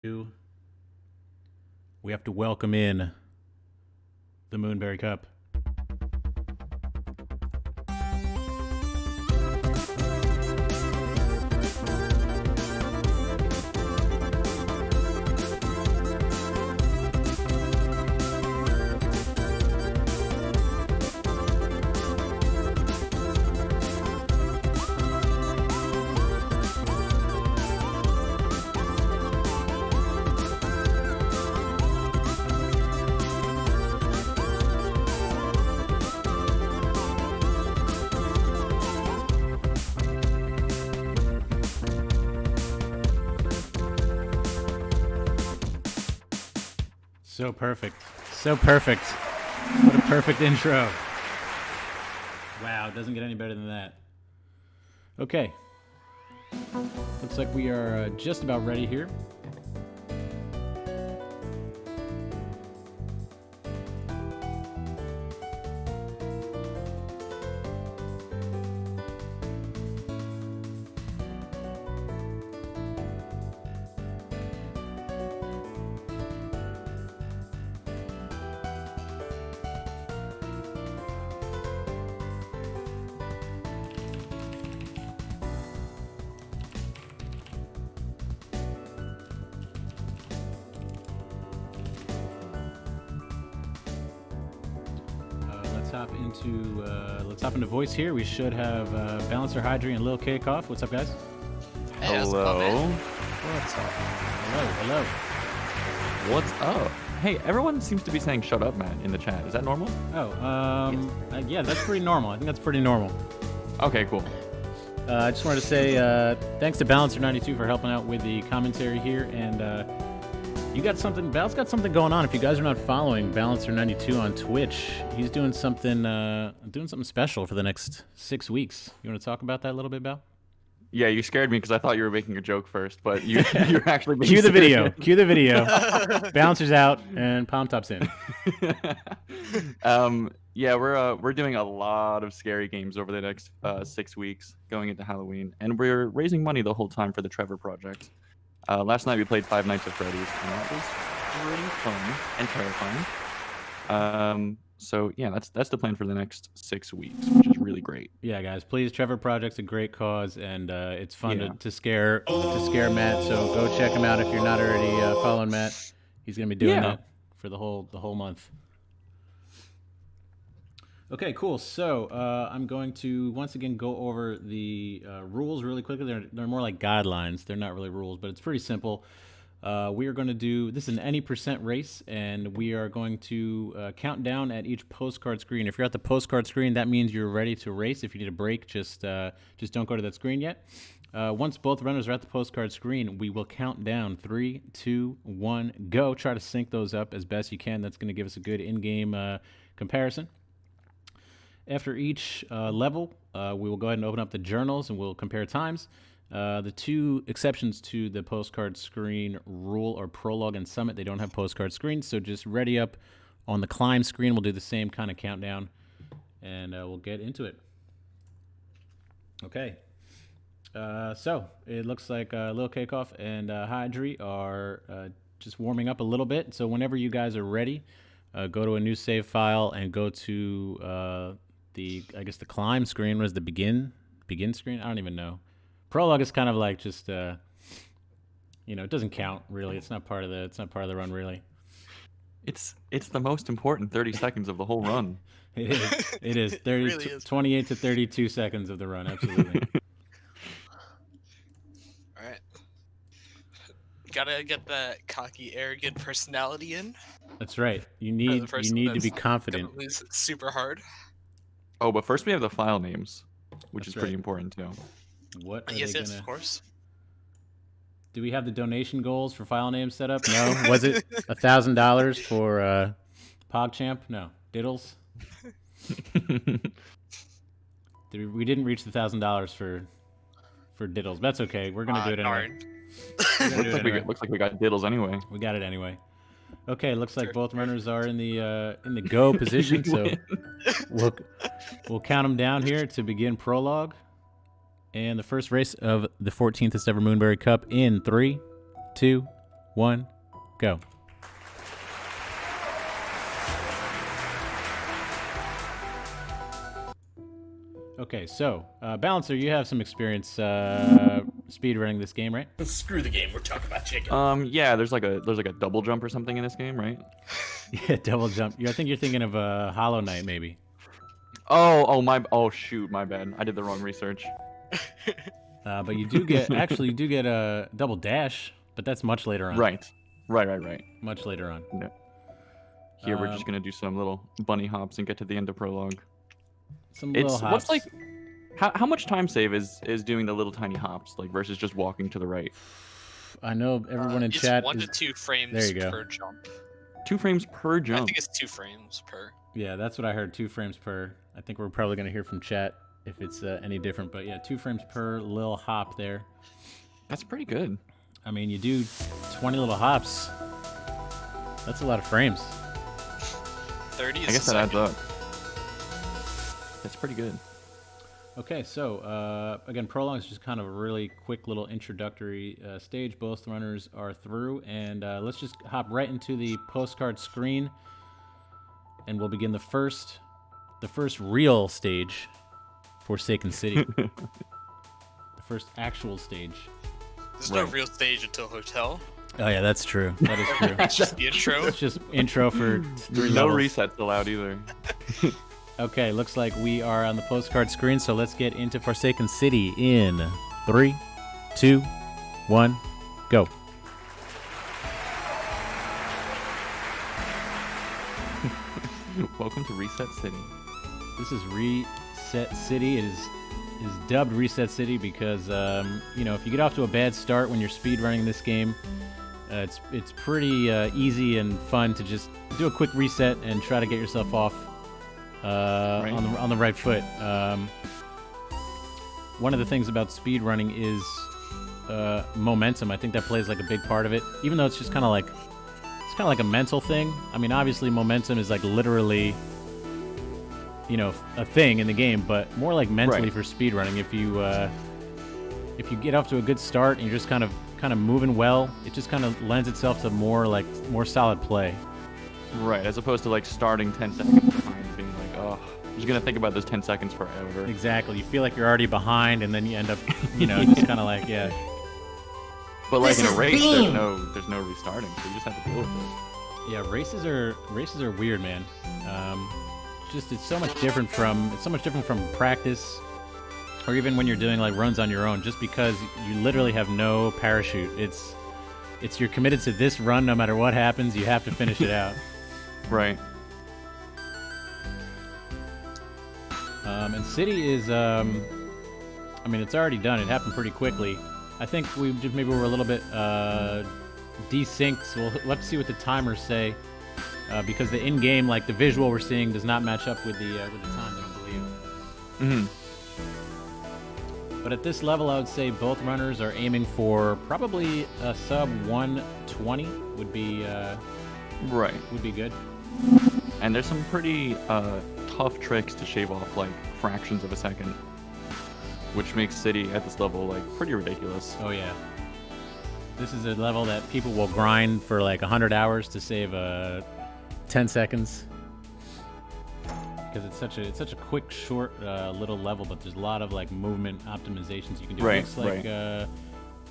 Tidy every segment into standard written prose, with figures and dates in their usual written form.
We have to welcome in the Moonberry Cup. So perfect. So perfect. What a perfect intro. Wow, it doesn't get any better than that. Okay. Looks like we are just about ready here. Let's hop into voice here. We should have Balancer, Hydreigon, and lilkcough. What's up, guys? Hey, Hello. What's up? Hello. What's up? Hey, everyone seems to be saying "shut up, Matt" in the chat. Is that normal? Yeah, that's pretty normal. I think that's pretty normal. Okay, cool. I just wanted to say thanks to Balancer92 for helping out with the commentary here, and you got something. Bal's got something going on. If you guys are not following Balancer92 on Twitch, he's doing something special for the next 6 weeks. You want to talk about that a little bit, Bal? Yeah, you scared me because I thought you were making a joke first, but you're actually being Cue the serious. video. Cue the video. Balancer's out and Palm Top's in. Yeah, we're doing a lot of scary games over the next 6 weeks going into Halloween, and we're raising money the whole time for the Trevor Project. Last night we played Five Nights at Freddy's, and that was pretty fun and terrifying. So yeah, that's the plan for the next 6 weeks, which is really great. Yeah, guys, please. Trevor Project's a great cause, and it's fun to scare Matt. So go check him out if you're not already following Matt. He's gonna be doing that for the whole month. Okay, cool. So I'm going to once again go over the rules really quickly. They're more like guidelines. They're not really rules, but it's pretty simple. We are going to do this is an any percent race, and we are going to count down at each postcard screen. If you're at the postcard screen, that means you're ready to race. If you need a break, just don't go to that screen yet. Once both runners are at the postcard screen, we will count down 3, 2, 1, go. Try to sync those up as best you can. That's going to give us a good in-game comparison. After each level, we will go ahead and open up the journals and we'll compare times. The two exceptions to the postcard screen rule are Prologue and Summit. They don't have postcard screens, so just ready up on the climb screen. We'll do the same kind of countdown, and we'll get into it. Okay. So it looks like lilkcough and Hydri are just warming up a little bit. So whenever you guys are ready, go to a new save file and go to the climb screen. Was the begin screen? I don't even know. Prologue is kind of like just it doesn't count really. It's not part of the run really. It's the most important 30 seconds of the whole run. It is 30 really is. 28 to 32 seconds of the run, absolutely. All right. Gotta get that cocky, arrogant personality in. That's right. You need to be confident. It's super hard. Oh, but first we have the file names, which That's is pretty right. important too. What are Yes, they gonna... of course. Do we have the donation goals for file names set up? No. Was it $1,000 for PogChamp? No. Diddles? We didn't reach the $1,000 for Diddles. That's okay. We're gonna do it anyway. Looks like we got diddles anyway. We got it anyway. Okay, looks like both runners are in the go position, so we'll count them down here to begin prologue. And the first race of the 14th ever Moonberry Cup in 3, 2, 1, go. Okay, so Balancer, you have some experience speedrunning this game, right? Screw the game. We're talking about chicken. Yeah, there's like a double jump or something in this game, right? Yeah, double jump. I think you're thinking of Hollow Knight, maybe. Oh shoot, my bad. I did the wrong research. But you do get you do get a double dash, but that's much later on. Right. Much later on. No. Here we're just gonna do some little bunny hops and get to the end of prologue. Some little hops. What's like how much time save is doing the little tiny hops like versus just walking to the right? I know everyone in chat. It's 1 to 2 frames There you go. per jump. 2 frames per jump. I think it's 2 frames per. Yeah, that's what I heard. 2 frames per. I think we're probably gonna hear from chat if it's any different, but yeah, 2 frames per little hop there. That's pretty good. I mean, you do 20 little hops. That's a lot of frames. 30 is I guess a that adds second. up. That's pretty good. Okay, so again, Prologue is just kind of a really quick little introductory stage. Both runners are through, and let's just hop right into the postcard screen, and we'll begin the first real stage, Forsaken City. The first actual stage. There's no real stage until Hotel. Oh yeah, that's true. That is true. It's just the intro. It's just intro for 3 No levels. resets allowed either. Okay, looks like we are on the postcard screen, so let's get into Forsaken City in 3, 2, 1, go. Welcome to Reset City. This is Reset City. It is dubbed Reset City because you know, if you get off to a bad start when you're speedrunning this game, it's pretty easy and fun to just do a quick reset and try to get yourself off on the right foot. One of the things about speedrunning is momentum. I think that plays like a big part of it, even though it's just kind of like a mental thing. I mean, obviously momentum is like literally, you know, a thing in the game, but more like mentally for speedrunning. If you get off to a good start and you're just kind of moving well, it just kind of lends itself to more solid play. Right, as opposed to like starting 10 seconds behind and being like, oh, I'm just gonna think about those 10 seconds forever. Exactly. You feel like you're already behind, and then you end up, you know, just kind of like, yeah. But like This in a is race, Beam. there's no restarting, so you just have to deal with it. Yeah, races are weird, man. It's so much different from practice, or even when you're doing like runs on your own. Just because you literally have no parachute, it's you're committed to this run no matter what happens. You have to finish it out. Right. And City is, I mean, it's already done. It happened pretty quickly. I think maybe we're a little bit desynced. So we'll have to see what the timers say, because the in-game, like the visual we're seeing, does not match up with the times, I don't believe. But at this level, I would say both runners are aiming for probably a sub 120 would be Right. would be good. And there's some pretty tough tricks to shave off like fractions of a second, which makes City at this level like pretty ridiculous. Oh yeah. This is a level that people will grind for like 100 hours to save 10 seconds. Because it's such a quick, short, little level, but there's a lot of like movement optimizations you can do. Right, Looks like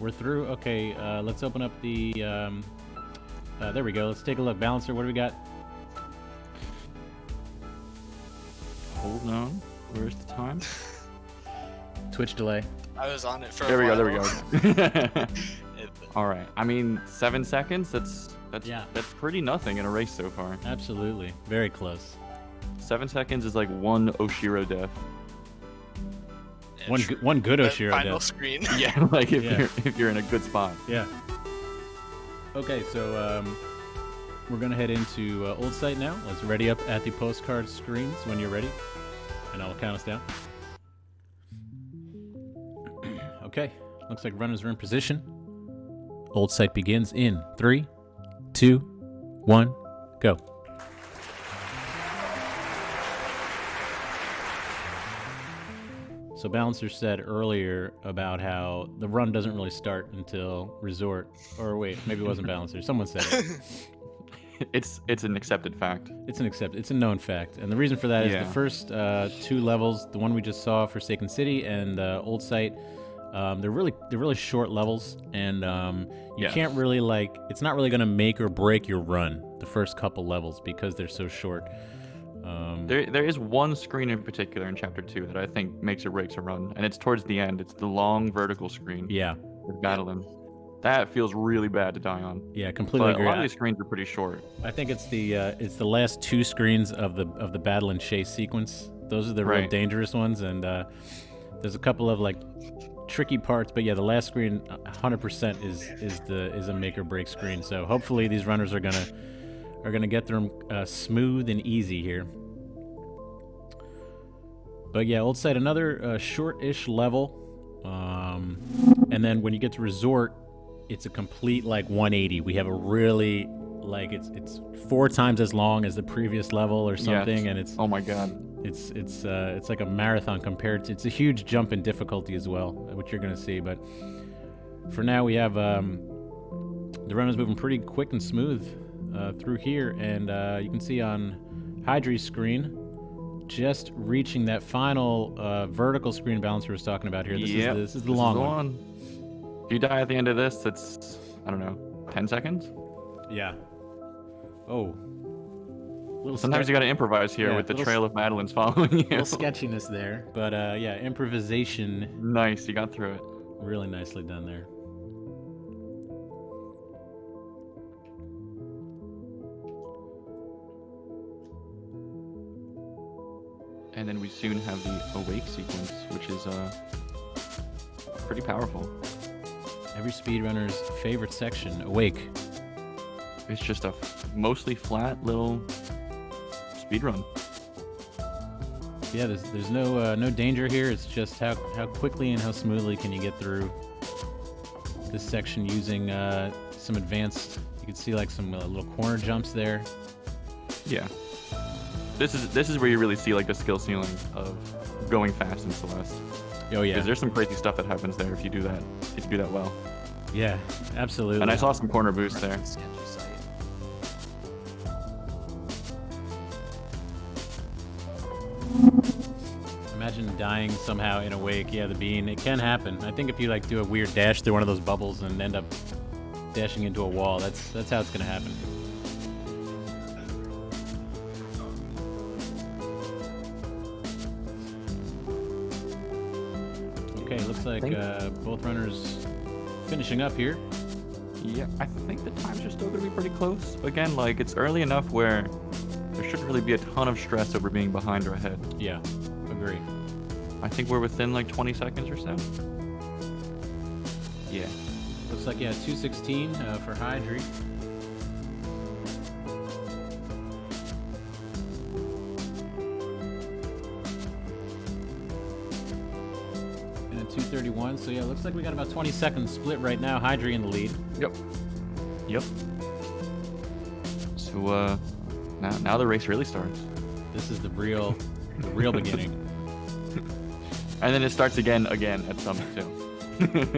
we're through. Okay, let's open up the. There we go. Let's take a look. Balancer, what do we got? Hold on. Where's the time? Twitch delay. I was on it for a There we go. while. There we go. It- All right. I mean, 7 seconds. That's Yeah. That's pretty nothing in a race so far. Absolutely, very close. 7 seconds is like one Oshiro death. One good the Oshiro final death. screen. Yeah, like Yeah. if you're in a good spot. Yeah. Okay, so we're gonna head into Old Site now. Let's ready up at the postcard screens when you're ready, and I'll count us down. Okay, looks like runners are in position. Old Site begins in 3, 2, 1, go. So Balancer said earlier about how the run doesn't really start until Resort. Or wait, maybe it wasn't Balancer. Someone said it. It's an accepted fact. It's a known fact. And the reason for that is the first 2 levels, the one we just saw, Forsaken City and Old Site, they're really short levels, and you can't really it's not really gonna make or break your run the first couple levels because they're so short. There is one screen in particular in Chapter 2 that I think makes or breaks a run, and it's towards the end. It's the long vertical screen. Yeah. With Battling. That feels really bad to die on. Yeah, completely agree. A lot of these screens are pretty short. I think it's the last 2 screens of the battle and chase sequence. Those are the real dangerous ones, and there's a couple of tricky parts, but yeah, the last screen 100% is a make or break screen. So hopefully these runners are gonna get through them smooth and easy here. But yeah, Old Site, another short-ish level, and then when you get to Resort, it's a complete 180. We have a really it's 4 times as long as the previous level or something, and it's oh my god, it's like a marathon compared to. It's a huge jump in difficulty as well, which you're gonna see. But for now, we have the run is moving pretty quick and smooth through here, and you can see on Hydrei's screen just reaching that final vertical screen Balancer was talking about here. This is the long one. If you die at the end of this, it's, I don't know, 10 seconds? Yeah. Oh. Sometimes you got to improvise here with the trail of Madeline's following you. A little sketchiness there, but yeah, improvisation. Nice, you got through it. Really nicely done there. And then we soon have the Awake sequence, which is pretty powerful. Every speedrunner's favorite section, Awake. It's just a mostly flat little speedrun. Yeah, there's no danger here. It's just how quickly and how smoothly can you get through this section using some advanced. You can see some little corner jumps there. Yeah. This is where you really see the skill ceiling of going fast in Celeste. Oh yeah. Because there's some crazy stuff that happens there if you do that. If you do that well. Yeah, absolutely. And I saw some corner boosts there. Imagine dying somehow in Awake. Yeah, the bean. It can happen. I think if you do a weird dash through one of those bubbles and end up dashing into a wall, that's how it's gonna happen. Okay, looks like both runners finishing up here. Yeah, I think the times are still going to be pretty close. Again, it's early enough where there shouldn't really be a ton of stress over being behind or ahead. Yeah, agree. I think we're within 20 seconds or so. Yeah. Looks like, 2:16 for Hydri. And at 2:31, so yeah, looks like we got about 20 seconds split right now. Hydri in the lead. Yep. So now the race really starts. This is the real beginning. And then it starts again at Summit too.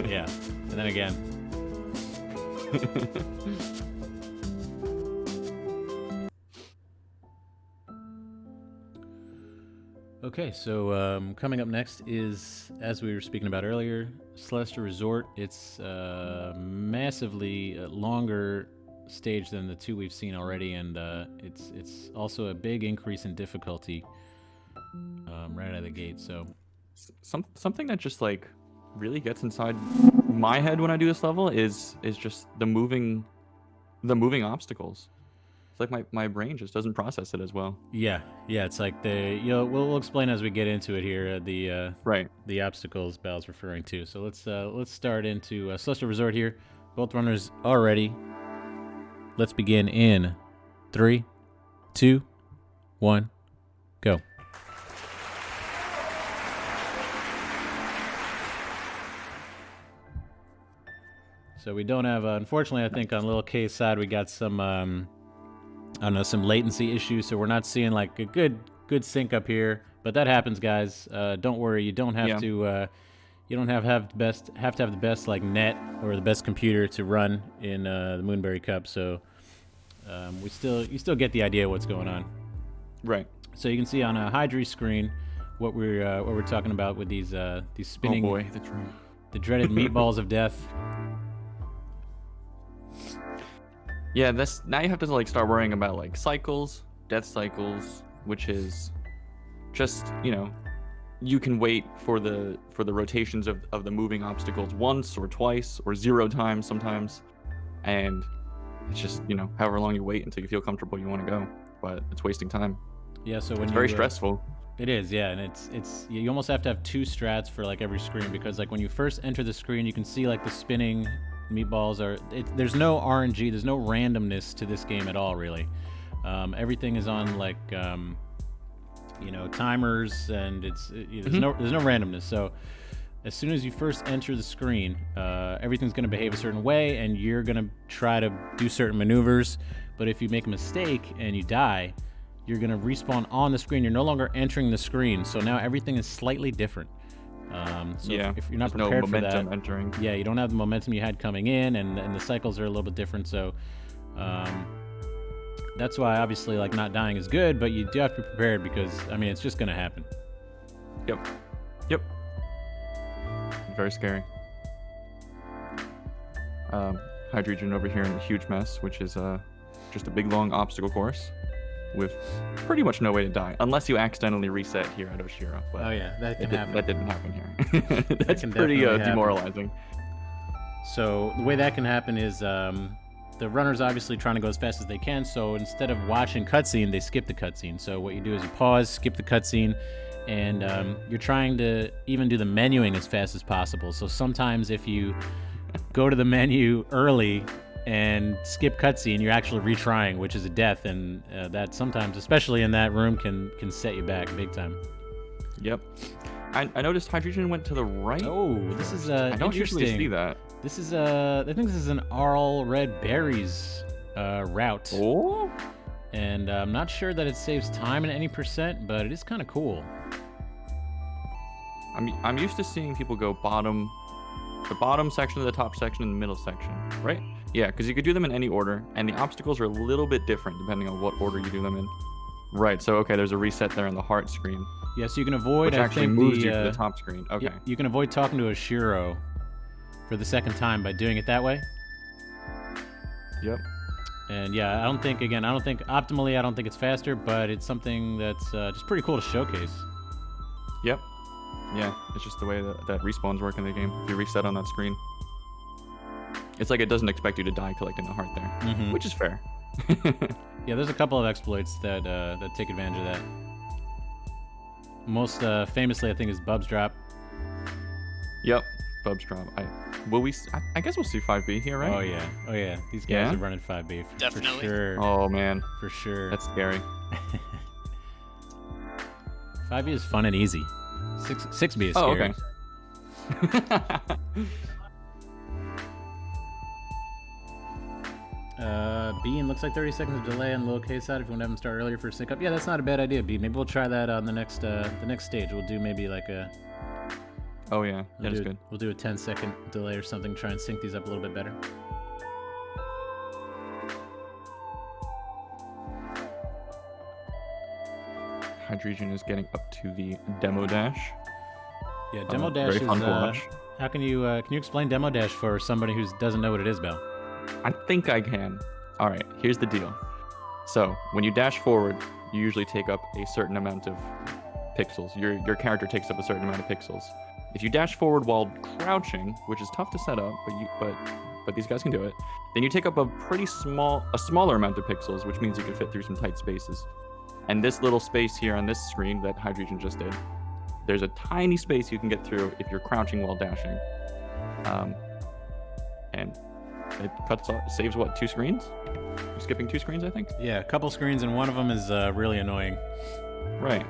Yeah, and then again. Okay, so coming up next is, as we were speaking about earlier, Celestial Resort. It's a massively longer stage than the 2 we've seen already, and it's also a big increase in difficulty right out of the gate. So something that just really gets inside my head when I do this level is just the moving obstacles. It's my brain just doesn't process it as well. Yeah, it's we'll explain as we get into it here the obstacles Bal's referring to. So let's start into Celestial Resort here. Both runners are ready. Let's begin in 3, 2, 1, go. So we don't have, unfortunately, I think on Lil K's side we got some, I don't know, some latency issues. So we're not seeing a good sync up here. But that happens, guys. Don't worry. You don't have Yeah. to. You don't have to have the best like net or the best computer to run in the Moonberry Cup. So you still get the idea of what's going on. Right. So you can see on a Hydreigon's screen what we're talking about with these spinning, Oh boy, that's right. the dreaded meatballs of death. Yeah, now you have to like start worrying about like cycles, death cycles, which is just, you know, you can wait for the rotations of the moving obstacles once or twice or 0 times sometimes, and it's just, you know, however long you wait until you feel comfortable you want to go, but it's wasting time. Yeah, so when It's you, very stressful. It is, yeah, and it's you almost have to have 2 strats for like every screen, because like when you first enter the screen, you can see like the spinning meatballs there's no RNG, there's no randomness to this game at all, really. Everything is on like you know, timers, and there's no randomness. So as soon as you first enter the screen, everything's going to behave a certain way, and you're going to try to do certain maneuvers. But if you make a mistake and you die, you're going to respawn on the screen. You're no longer entering the screen, so now everything is slightly different. So Yeah, if you're not there's prepared no for that, momentum entering. yeah, you don't have the momentum you had coming in, and the cycles are a little bit different. So that's why obviously like not dying is good, but you do have to be prepared, because I mean it's just gonna happen. Yep. Very scary. Hydreigon over here in a huge mess, which is just a big long obstacle course with pretty much no way to die, unless you accidentally reset here at Oshiro. But Oh yeah, that can happen. that didn't happen here. That's can pretty definitely happen. demoralizing. So the way that can happen is the runner's obviously trying to go as fast as they can, so instead of watching cutscene, they skip the cutscene. So what you do is you pause, skip the cutscene, and you're trying to even do the menuing as fast as possible. So sometimes if you go to the menu early and skip cutscene, you're actually retrying, which is a death, and that sometimes, especially in that room, can set you back big time. Yep. I noticed Hydreigon went to the right. Oh, this is I don't usually interesting. see that. This is I think this is an Arl Red Berries route. Oh. And I'm not sure that it saves time in any percent, but it is kind of cool. I'm used to seeing people go the bottom section of the top section and the middle section, right? Yeah, because you could do them in any order, and the obstacles are a little bit different depending on what order you do them in. Right. So okay, there's a reset there on the heart screen, Yeah, so you can avoid. which I actually think moves the, you to the top screen. Okay. You can avoid talking to Oshiro for the second time by doing it that way. Yep. And yeah, I don't think optimally, I don't think it's faster, but it's something that's just pretty cool to showcase. Yep. Yeah, it's just the way that respawns work in the game. If you reset on that screen, it's like it doesn't expect you to die collecting the heart there, Mhm. which is fair. Yeah, there's a couple of exploits that take advantage of that. Most famously, I think, is Bub's Drop. Yep. Bub's drop. I guess we'll see 5B here, right? Oh yeah. These guys Yeah? are running 5B for Definitely. sure. Oh man, For sure. that's scary. 5B is fun and easy. 6B is Oh, scary. okay. Bean looks like 30 seconds of delay on the low K side if you want to have them start earlier for a sync up. Yeah, that's not a bad idea, B. Maybe we'll try that on the next stage. We'll do maybe like a Oh yeah, that is good. We'll do a 10-second delay or something, try and sync these up a little bit better. Hydreigon is getting up to the demo dash. Yeah, Demo Dash very fun is to watch. how can you explain Demo Dash for somebody who doesn't know what it is, Bell? I think I can. All right, here's the deal. So when you dash forward, you usually take up a certain amount of pixels. Your character takes up a certain amount of pixels. If you dash forward while crouching, which is tough to set up, but these guys can do it, then you take up a smaller amount of pixels, which means you can fit through some tight spaces. And this little space here on this screen that Hydreigon just did, there's a tiny space you can get through if you're crouching while dashing. And it saves what, 2 screens? You're skipping 2 screens, I think? Yeah, a couple screens, and one of them is really annoying. Right.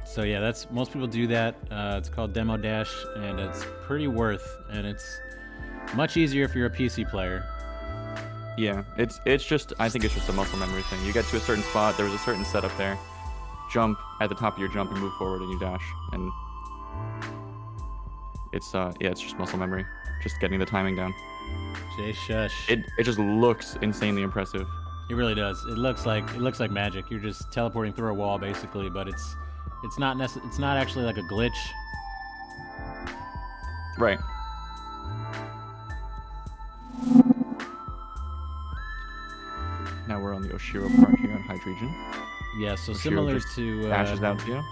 So yeah, most people do that. It's called Demo Dash, and it's pretty worth, and it's much easier if you're a PC player. Yeah, I think it's just a muscle memory thing. You get to a certain spot, there was a certain setup there, jump, at the top of your jump, you move forward and you dash, and it's it's just muscle memory, just getting the timing down. Jay Shush. It just looks insanely impressive. It really does. It looks like magic. You're just teleporting through a wall basically, but it's not actually like a glitch. Right. Now we're on the Oshiro part here on Hydreigon. Yeah, so Oshiro similar just to dashes down to you.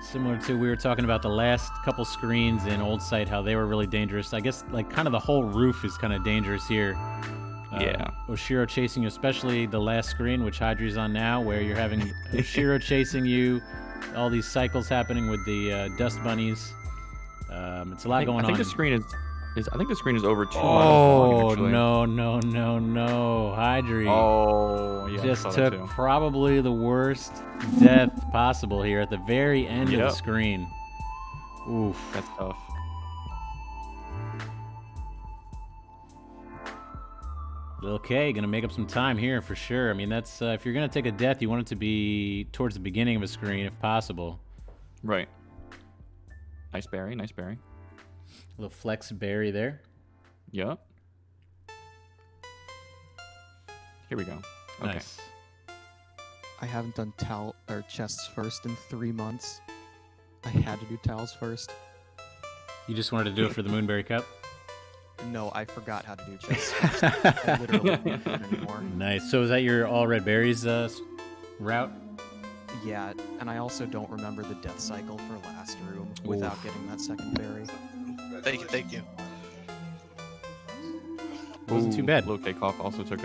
similar to we were talking about the last couple screens in Old Site, how they were really dangerous. I guess like kind of the whole roof is kind of dangerous here. Yeah. Oshiro chasing you, especially the last screen, which Hydri's on now, where you're having Oshiro chasing you, all these cycles happening with the dust bunnies. It's a lot going on. I think the screen is I think the screen is over 2 miles Oh, long, actually. no. Hydri Oh, yeah. I just saw that took too. probably the worst death possible here at the very end of the Yep. screen. Oof. That's tough. Okay, gonna make up some time here for sure. I mean, that's if you're gonna take a death, you want it to be towards the beginning of a screen if possible. Right. Nice berry, nice berry. A little flex berry there. Yep. Here we go. Okay. Nice. I haven't done chests first in 3 months. I had to do towels first. You just wanted to do it for the Moonberry Cup? No, I forgot how to do chests first. I literally can't do it anymore. Nice. So is that your all red berries route? Yeah, and I also don't remember the death cycle for last room without getting that second berry. Thank you. Wasn't too bad. lilkcough also took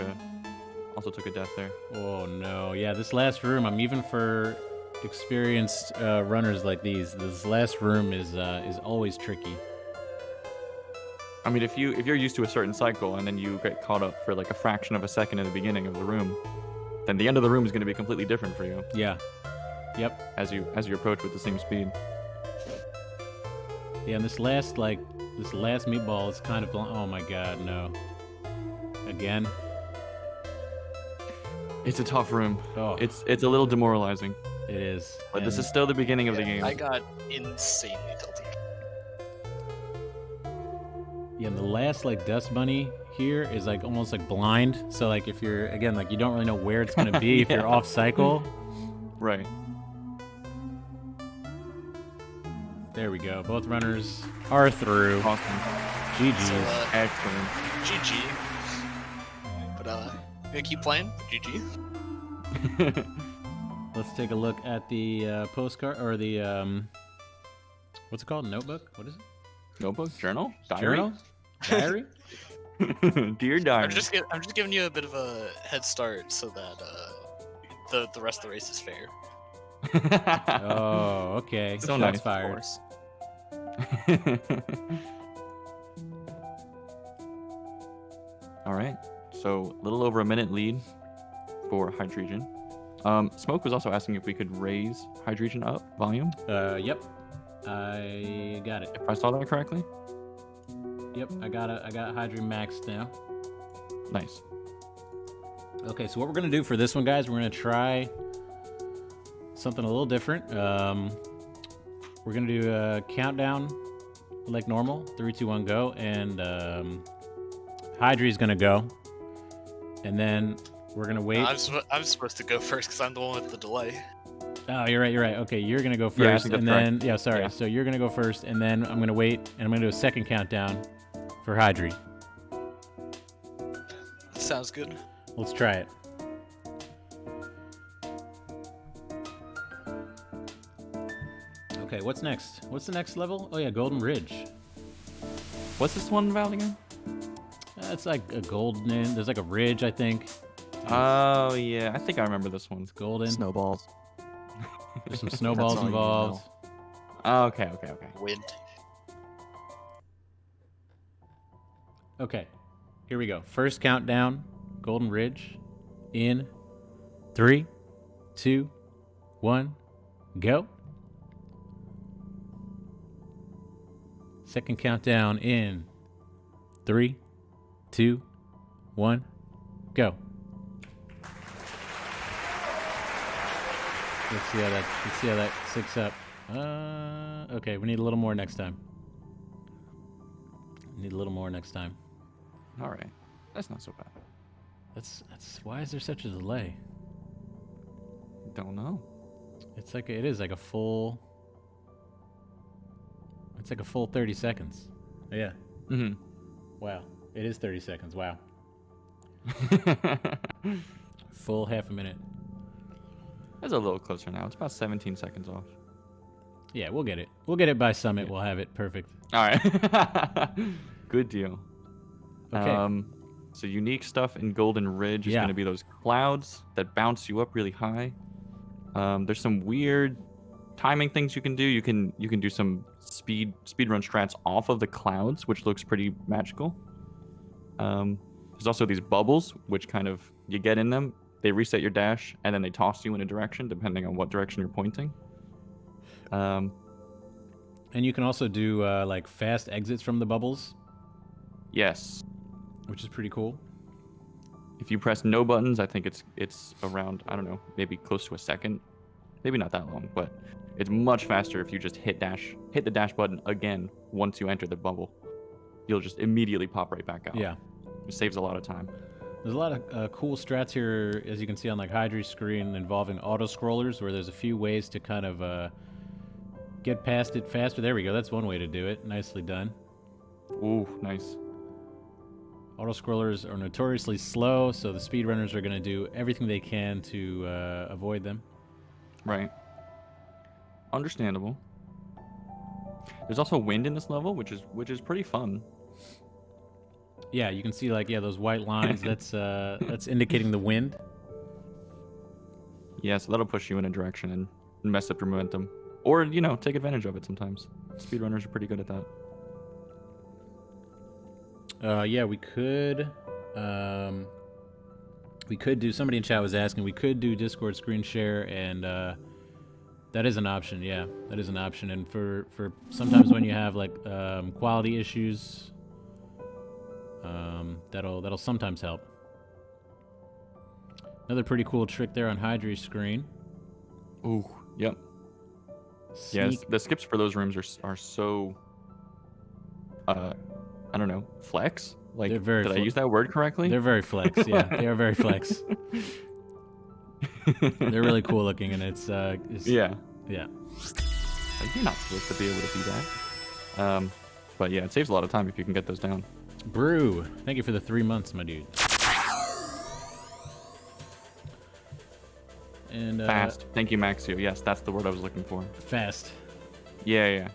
a death there. Oh no. Yeah, this last room, I'm even for experienced runners like these. This last room is always tricky. I mean, if you're used to a certain cycle and then you get caught up for like a fraction of a second in the beginning of the room, then the end of the room is going to be completely different for you Yeah. Yep. as you approach with the same speed. Yeah, and this last meatball is kind of oh my god, no. Again. It's a tough room. Oh, It's a little demoralizing, it is. but this And- is still the beginning of the game. I got insanely tilted. Yeah, and the last dust bunny here is almost blind. So if you're again you don't really know where it's gonna be if you're Yeah. off cycle. Right. There we go. Both runners are through. Awesome. GG's. So, Excellent. GG. But gonna keep playing. GG. Let's take a look at the postcard or the what's it called? Notebook? What is it? Notebook? Journal? Diary? Journal? Diary? Dear diary. I'm just giving you a bit of a head start so that the rest of the race is fair. Oh, okay. So Shots nice. Of fired. course. All right. So a little over a minute lead for Hydreigon. Smoke was also asking if we could raise Hydreigon up volume. Yep. I got it. If I saw that correctly. Yep, I got Hydri maxed now. Nice. Okay, so what we're gonna do for this one, guys, we're gonna try something a little different. We're gonna do a countdown like normal. 3, 2, 1, go, and Hydri's gonna go, and then we're gonna wait. I'm supposed to go first because I'm the one with the delay. Oh, you're right. Okay, you're gonna go Yeah, I first, think and that's then correct. sorry. Yeah. So you're gonna go first, and then I'm gonna wait, and I'm gonna do a second countdown for Hydri. Sounds good. Let's try it. Okay, what's next? What's the next level? Oh yeah, Golden Ridge. What's this one about again? It's like a golden. There's a ridge, I think. Oh yeah, I think I remember this one. It's golden. Snowballs. There's some snowballs all you need to involved. Oh, okay. Wind. Okay, here we go. First countdown, Golden Ridge. In 3, 2, 1, go. Second countdown in 3, 2, 1, go. Let's see how that sticks up. Okay, we need a little more next time. Need a little more next time. All right, that's not so bad. That's why is there such a delay? Don't know. It's like it is like a full. It's like a full 30 seconds. Yeah. Mm-hmm. Wow. It is 30 seconds. Wow. Full half a minute. That's a little closer now. It's about 17 seconds off. Yeah, we'll get it. We'll get it by Summit. Yeah. We'll have it perfect. All right. Good deal. Okay. So unique stuff in Golden Ridge is Yeah. going to be those clouds that bounce you up really high. There's some weird timing things you can do. You can do some speed run strats off of the clouds, which looks pretty magical. There's also these bubbles, which kind of you get in them, they reset your dash, and then they toss you in a direction depending on what direction you're pointing. And you can also do like fast exits from the bubbles, Yes. which is pretty cool. If you press no buttons, I think it's around, I don't know, maybe close to a second. Maybe not that long, but it's much faster if you just hit the dash button again once you enter the bubble. You'll just immediately pop right back out. Yeah. It saves a lot of time. There's a lot of cool strats here, as you can see on like Hydreigon's screen, involving auto scrollers, where there's a few ways to kind of get past it faster. There we go. That's one way to do it. Nicely done. Ooh, nice. Auto scrollers are notoriously slow, so the speedrunners are going to do everything they can to avoid them. Right. Understandable. There's also wind in this level, which is pretty fun. Yeah, you can see like those white lines. That's indicating the wind. Yeah, so that'll push you in a direction and mess up your momentum, or take advantage of it sometimes. Speedrunners are pretty good at that. Yeah, we could do. Somebody in chat was asking. We could do Discord screen share, and that is an option. Yeah, that is an option. And for sometimes when you have like quality issues, that'll sometimes help. Another pretty cool trick there on Hydreigon's screen. Ooh, yep. Yes, the skips for those rooms are so. I don't know, flex. Like, They're very did I use that word correctly? They're very flex. Yeah, they are very flex. They're really cool looking, and it's yeah. Yeah. Like, you're not supposed to be able to do that. But yeah, it saves a lot of time if you can get those down. Brew, thank you for the 3 months, my dude. And Fast. Thank you, Maxio. Yes, that's the word I was looking for. Fast. Yeah.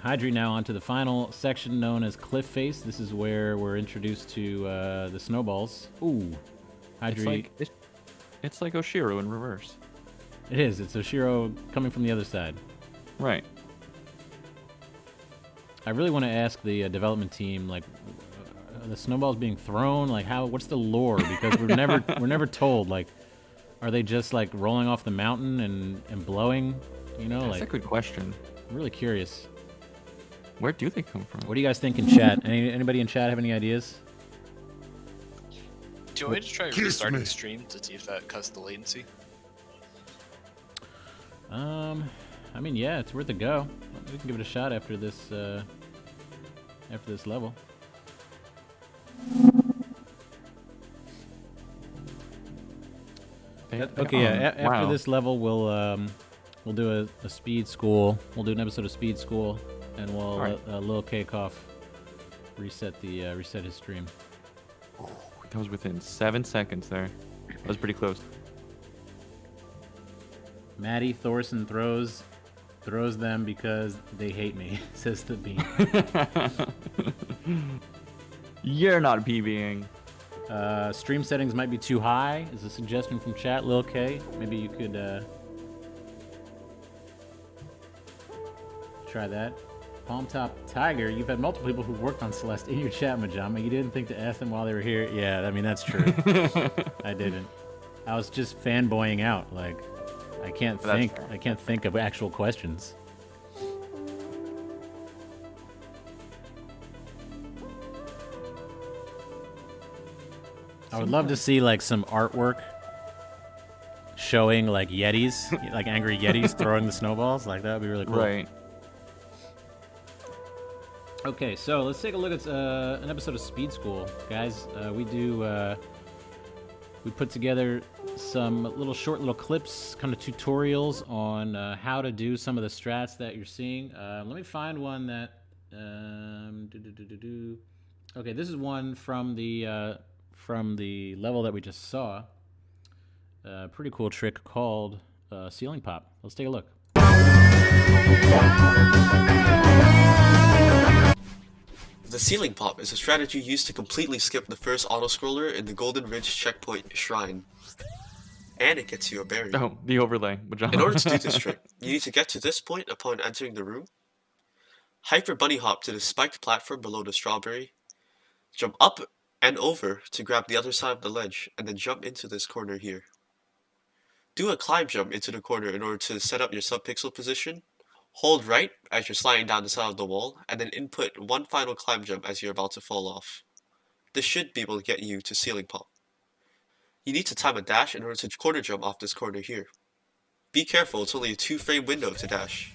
Hydreigon now onto the final section known as Cliff Face. This is where we're introduced to the snowballs. Ooh. Hydreigon. It's like Oshiro in reverse. It is. It's Oshiro coming from the other side. Right. I really want to ask the development team, like, the snowballs being thrown, like, what's the lore? Because we're never told, like, are they just like rolling off the mountain and blowing? That's a good question. I'm really curious. Where do they come from? What do you guys think in chat? Anybody in chat have any ideas? Do you want me to try restarting the stream to see if that cuts the latency? I mean, yeah, it's worth a go. We can give it a shot after this level. Okay, yeah. After this level, we'll do a speed school. We'll do an episode of Speed School, and we'll let lilkcough reset his stream. That was within 7 seconds there. That was pretty close. Maddie Thorson throws them because they hate me, says the Bean. You're not PBing. Stream settings might be too high, is a suggestion from chat. Lil K, maybe you could try that. Palm Top Tiger, you've had multiple people who worked on Celeste in your chat, Majama. You didn't think to ask them while they were here? Yeah, I mean, that's true. I didn't. I was just fanboying out. Like, I can't think of actual questions. I would love to see like some artwork showing like Yetis, like angry Yetis throwing the snowballs. Like that would be really cool. Right. Okay, so let's take a look at an episode of Speed School, guys. We put together some little clips, kind of tutorials on how to do some of the strats that you're seeing. Let me find one that. Okay, this is one from the level that we just saw. Pretty cool trick called ceiling pop. Let's take a look. The ceiling pop is a strategy used to completely skip the first autoscroller in the Golden Ridge checkpoint shrine. And it gets you a berry. Oh, the overlay. In order to do this trick, you need to get to this point upon entering the room, hyper bunny hop to the spiked platform below the strawberry, jump up and over to grab the other side of the ledge, and then jump into this corner here. Do a climb jump into the corner in order to set up your subpixel position. Hold right as you're sliding down the side of the wall, and then input one final climb jump as you're about to fall off. This should be able to get you to ceiling pop. You need to time a dash in order to corner jump off this corner here. Be careful, it's only a 2-frame window to dash.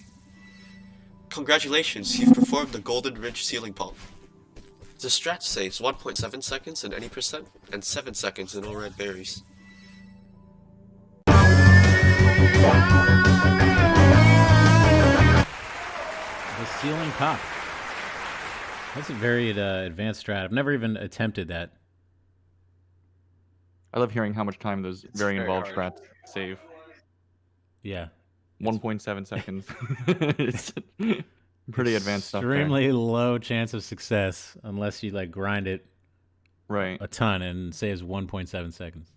Congratulations, you've performed the Golden Ridge ceiling pop. The strat saves 1.7 seconds in any percent, and 7 seconds in all red berries. The ceiling pop. That's a very advanced strat. I've never even attempted that. I love hearing how much time those very very involved hard. strats save. Yeah. 1.7 seconds. It's pretty advanced stuff. there. Extremely low chance of success unless you like grind it Right. a ton and saves 1.7 seconds.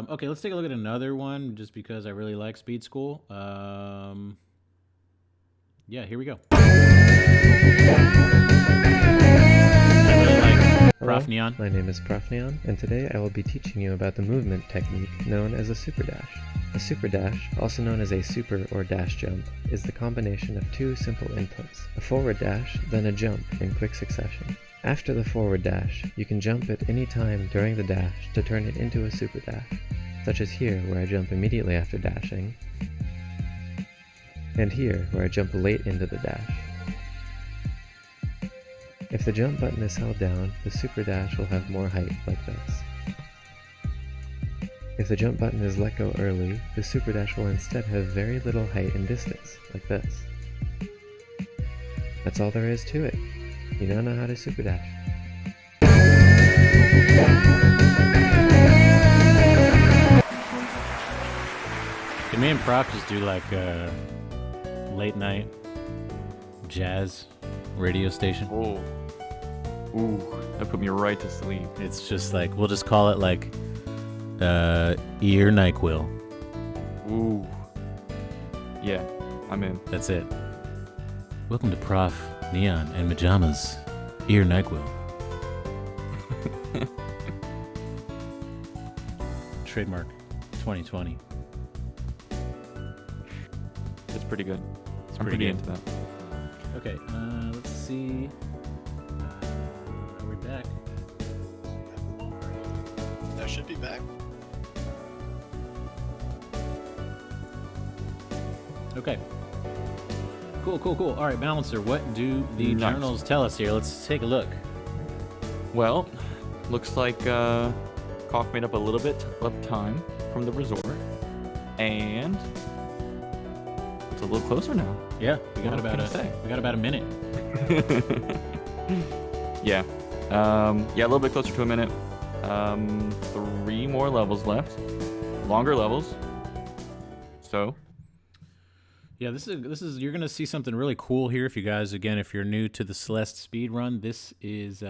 Okay, let's take a look at another one just because I really like Speed School. Yeah, here we go. I really like Prof. Neon. My name is Prof. Neon, and today I will be teaching you about the movement technique known as a super dash. A super dash, also known as a super or dash jump, is the combination of two simple inputs, a forward dash, then a jump in quick succession. After the forward dash, you can jump at any time during the dash to turn it into a super dash, such as here where I jump immediately after dashing, and here where I jump late into the dash. If the jump button is held down, the super dash will have more height like this. If the jump button is let go early, the super dash will instead have very little height and distance, like this. That's all there is to it. You now know how to super dash. Can me and Prof just do like a late night jazz radio station? Oh. Ooh, that put me right to sleep. It's just like, we'll just call it like Ear NyQuil. Ooh. Yeah, I'm in. That's it. Welcome to Prof. Neon and Majamas Ear NyQuil. Trademark 2020. It's pretty good. It's I'm pretty pretty good. into that. Okay, let's see. Are we back? That should be back. Okay. Cool. All right, Balancer, what do the Nice. journals tell us here? Let's take a look. Well, looks like Cough made up a little bit of time from the resort, and it's a little closer now. Yeah, we got What can I say? about a minute. Yeah, a little bit closer to a minute. 3 more levels left, longer levels. So, Yeah, this is you're gonna see something really cool here. If you guys, again, if you're new to the Celeste speed run, this is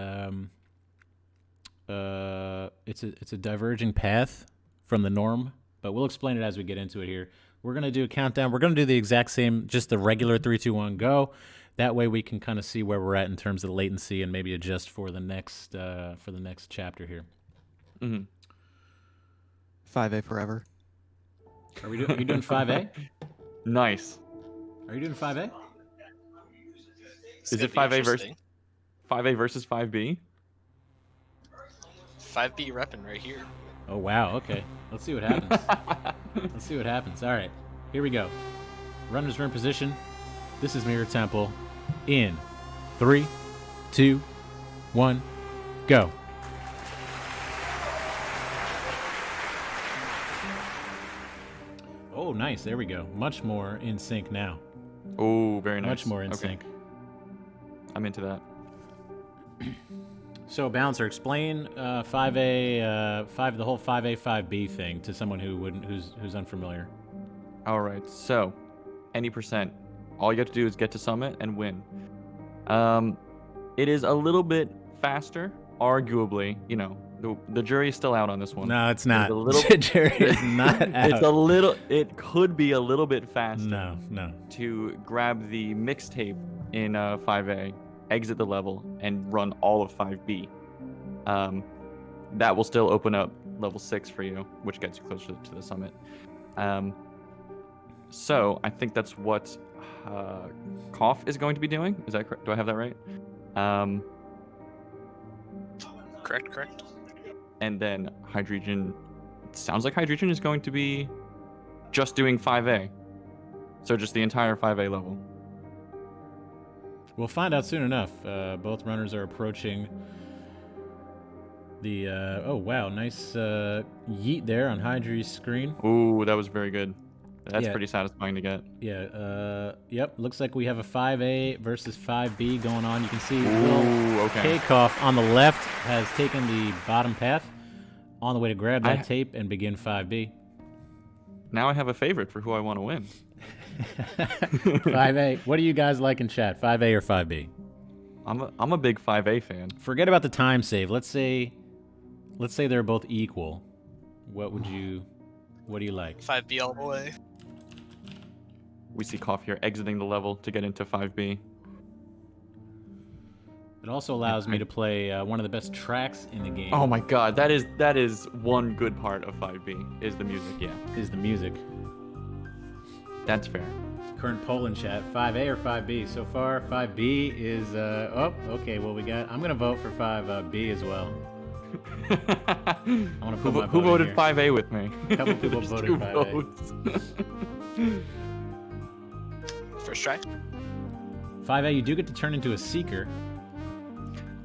it's a diverging path from the norm, but we'll explain it as we get into it here. We're gonna do a countdown. We're gonna do the exact same, just the regular 3, 2, 1, go. That way we can kind of see where we're at in terms of latency and maybe adjust for the next chapter here. 5A forever. Are you doing 5A? nice. Are you doing 5A? It's Is gonna it be 5A versus interesting. 5A versus 5B? 5B repping right here. Oh wow. Okay. Let's see what happens. Let's see what happens. All right. Here we go. Runners are in position. This is Mirror Temple. In 3, 2, 1, go. Oh, nice. There we go. Much more in sync now. Oh, very nice. Much more in Okay. sync. I'm into that. So, Bouncer, explain 5A, the whole 5A, 5B thing to someone who's unfamiliar. All right, so any percent, all you have to do is get to summit and win. It is a little bit faster, arguably. You know, the jury is still out on this one. No, it's not. A little, Jerry is not out. it's a little. It could be a little bit faster. No. To grab the mixtape in 5A, exit the level, and run all of 5B. That will still open up level 6 for you, which gets you closer to the summit. So I think that's what Cough is going to be doing. Is that correct? Do I have that right? Correct. And then Hydreigon. It sounds like Hydreigon is going to be just doing 5A. So just the entire 5A level. We'll find out soon enough. Both runners are approaching the. Oh wow, nice yeet there on Hydreigon's screen. Ooh, that was very good. That's Yeah. pretty satisfying to get. Yeah. Yep. Looks like we have a 5A versus 5B going on. You can see Ooh, okay. K-Cough on the left has taken the bottom path on the way to grab that tape and begin 5B. Now I have a favorite for who I want to win. 5A. What do you guys like in chat? 5A or 5B? I'm a big 5A fan. Forget about the time save. Let's say they're both equal. What do you like? 5B all the way. We see Cough here exiting the level to get into 5B. It also allows me to play one of the best tracks in the game. Oh my god, that is one good part of 5B, is the music, yeah. Is the music. That's fair. Current poll in chat, 5A or 5B? So far, 5B is, okay, well I'm gonna vote for 5B as well. I wanna put my Who vote in voted here. 5A with me? A couple people There's voted 2 5A. votes. First try. 5A, you do get to turn into a seeker.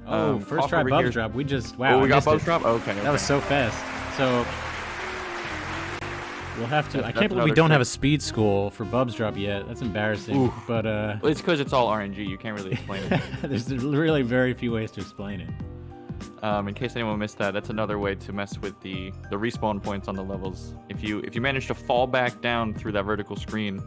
Oh, first Cough try over Bubs here. drop. We just, wow. Oh, we I got missed Bubs it. drop? Okay. That was so fast. So, we'll have to, I That's can't believe we another don't have a trick. speed school for Bubs drop yet. That's embarrassing. Oof. But, Well, it's because it's all RNG. You can't really explain it. there's really very few ways to explain it. In case anyone missed that, that's another way to mess with the respawn points on the levels. If you manage to fall back down through that vertical screen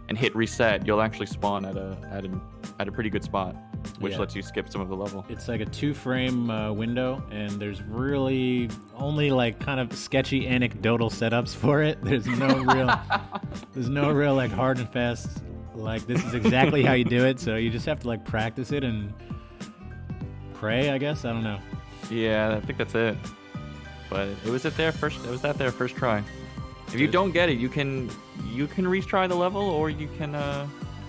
and hit reset, you'll actually spawn at a pretty good spot, which Yeah. lets you skip some of the level. It's like a 2-frame window, and there's really only like kind of sketchy anecdotal setups for it. There's no real like hard and fast like this is exactly how you do it. So you just have to like practice it and pray, I guess. I don't know. Yeah, I think that's it. But it was at their first try. If you don't get it, you can retry the level, or you can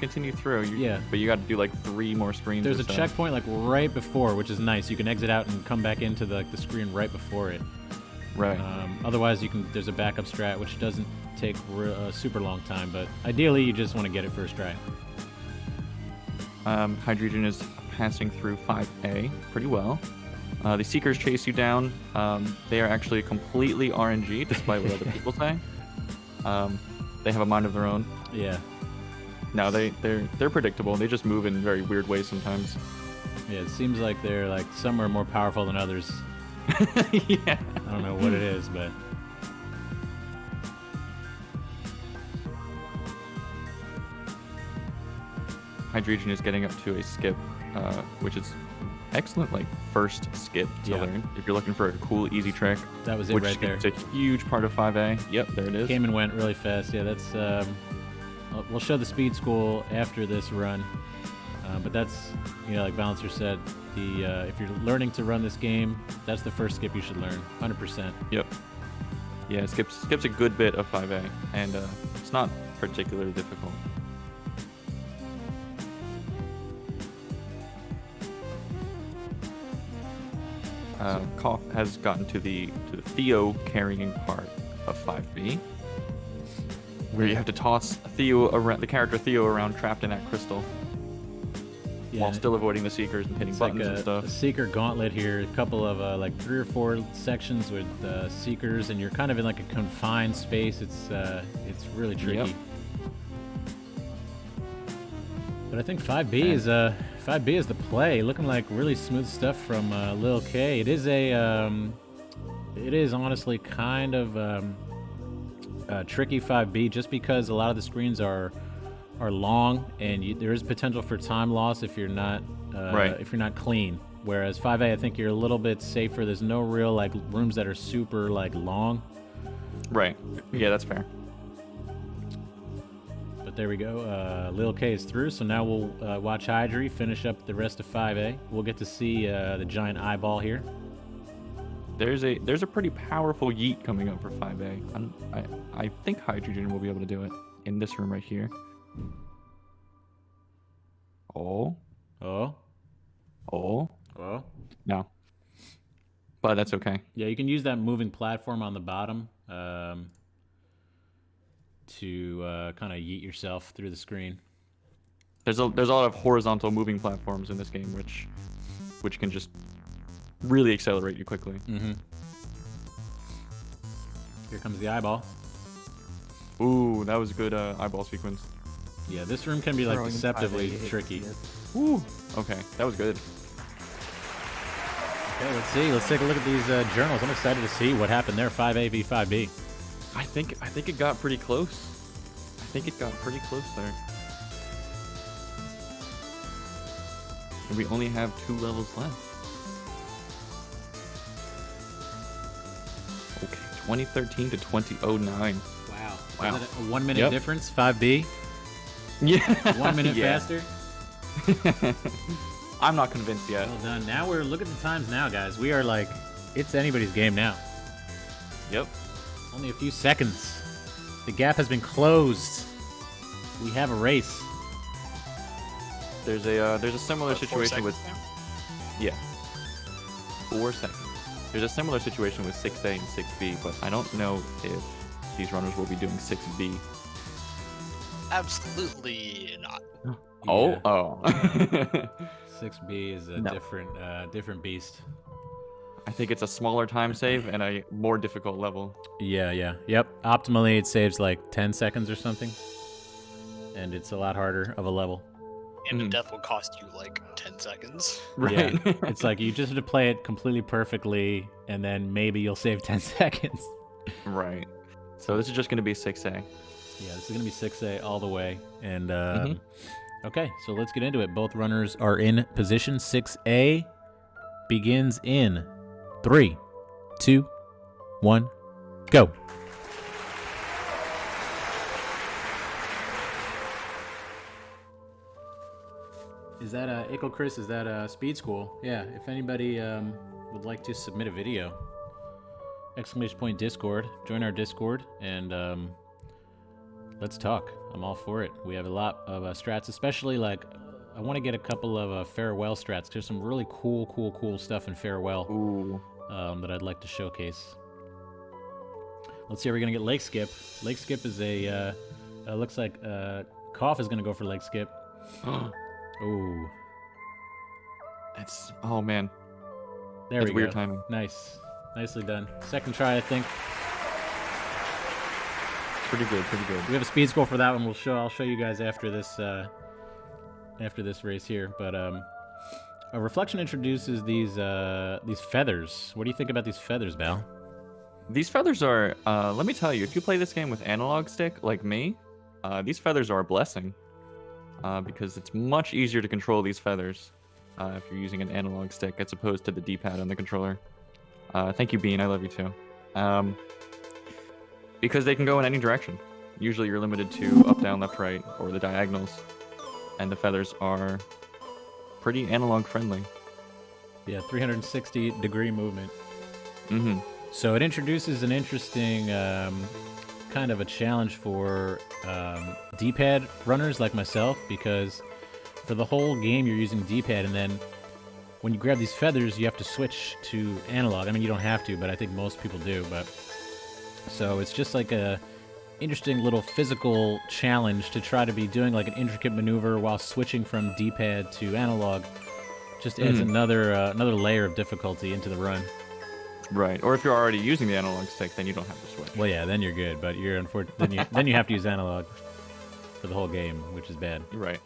continue through. Yeah. But you got to do like 3 more screens. There's or a so. checkpoint like right before, which is nice. You can exit out and come back into the screen right before it. Right. Otherwise, there's a backup strat which doesn't take a super long time, but ideally you just want to get it first try. Hydreigon is passing through 5A pretty well. The Seekers chase you down. They are actually completely RNG, despite what other people say. They have a mind of their own. Yeah. No, they're predictable. They just move in very weird ways sometimes. Yeah, it seems like they're like some are more powerful than others. Yeah. I don't know what it is, but Hydreigon is getting up to a skip, which is excellent, like first skip to Yeah. learn. If you're looking for a cool, easy trick, that was it which right there. is a huge part of 5A. Yep, there it is. Came and went really fast. Yeah, that's. We'll show the speed school after this run, but that's like Balancer said. If you're learning to run this game, that's the first skip you should learn. 100%. Yep. Yeah, skips a good bit of 5A, and it's not particularly difficult. Cough has gotten to the Theo carrying part of 5B, where you have to toss the character Theo around trapped in that crystal, while still avoiding the seekers and hitting buttons and stuff. A seeker gauntlet here. A couple of like 3 or 4 sections with seekers, and you're kind of in like a confined space. It's really tricky. Yep. But I think 5B is the play. Looking like really smooth stuff from lilkcough. It is honestly kind of tricky 5B, just because a lot of the screens are long, and there is potential for time loss if you're not clean. Whereas 5A, I think you're a little bit safer. There's no real like rooms that are super like long. Right. Yeah, that's fair. But there we go. lilkcough is through, so now we'll watch Hydri finish up the rest of 5A. We'll get to see the giant eyeball here. There's a pretty powerful yeet coming up for 5A. I think Hydreigon will be able to do it in this room right here. Oh. No. But that's okay. Yeah, you can use that moving platform on the bottom to kind of yeet yourself through the screen. There's a lot of horizontal moving platforms in this game, which can just really accelerate you quickly. Mm-hmm. Here comes the eyeball. Ooh, that was a good eyeball sequence. Yeah, this room can be like deceptively tricky. Ooh. Okay, that was good. Okay, let's see. Let's take a look at these journals. I'm excited to see what happened there. 5A v 5B. I think it got pretty close. there. And we only have 2 levels left. Okay, 2013 to 2009. Wow. Wow. Is it a 1 minute difference? 5B? Yeah. 1 minute faster? I'm not convinced yet. Well done. Now look at the times now, guys. We are like, it's anybody's game now. Yep. Only a few seconds. The gap has been closed. We have a race. There's a similar situation with 4 seconds. There's a similar situation with 6A and 6B, but I don't know if these runners will be doing 6B. Absolutely not. Oh. 6B is a different beast. I think it's a smaller time save and a more difficult level. Yep. Optimally, it saves like 10 seconds or something, and it's a lot harder of a level. And the death will cost you like 10 seconds. Right. Yeah. It's like you just have to play it completely perfectly, and then maybe you'll save 10 seconds. Right. So this is just going to be 6A. Yeah, this is going to be 6A all the way. And okay, so let's get into it. Both runners are in position. 6A begins in 3, 2, 1, go. Is that Ickle Chris? Is that Speed School? Yeah. If anybody would like to submit a video, ! Discord. Join our Discord and let's talk. I'm all for it. We have a lot of strats, especially like I want to get a couple of farewell strats. There's some really cool stuff in farewell that I'd like to showcase. Let's see. Are we gonna get Lake Skip? Lake Skip is a looks like Cough is gonna go for Lake Skip. Ooh. Oh man. That's weird timing. Nice. Nicely done. Second try, I think. Pretty good. We have a speed score for that one. I'll show you guys after this race here. But a Reflection introduces these feathers. What do you think about these feathers, Val? These feathers are let me tell you, if you play this game with analog stick like me, these feathers are a blessing. Because it's much easier to control these feathers if you're using an analog stick as opposed to the D-pad on the controller. Thank you, Bean. I love you too. Because they can go in any direction. Usually you're limited to up, down, left, right, or the diagonals. And the feathers are pretty analog friendly. Yeah, 360-degree movement. Mm-hmm. So it introduces an interesting kind of a challenge for D-pad runners like myself, because for the whole game you're using D-pad, and then when you grab these feathers, you have to switch to analog. I mean, you don't have to, but I think most people do. But so it's just like a interesting little physical challenge to try to be doing like an intricate maneuver while switching from D-pad to analog. Just adds another layer of difficulty into the run. Right. Or if you're already using the analog stick, then you don't have to switch. Well, yeah, then you're good, but you're unfortunate. Then you have to use analog for the whole game, which is bad. Right.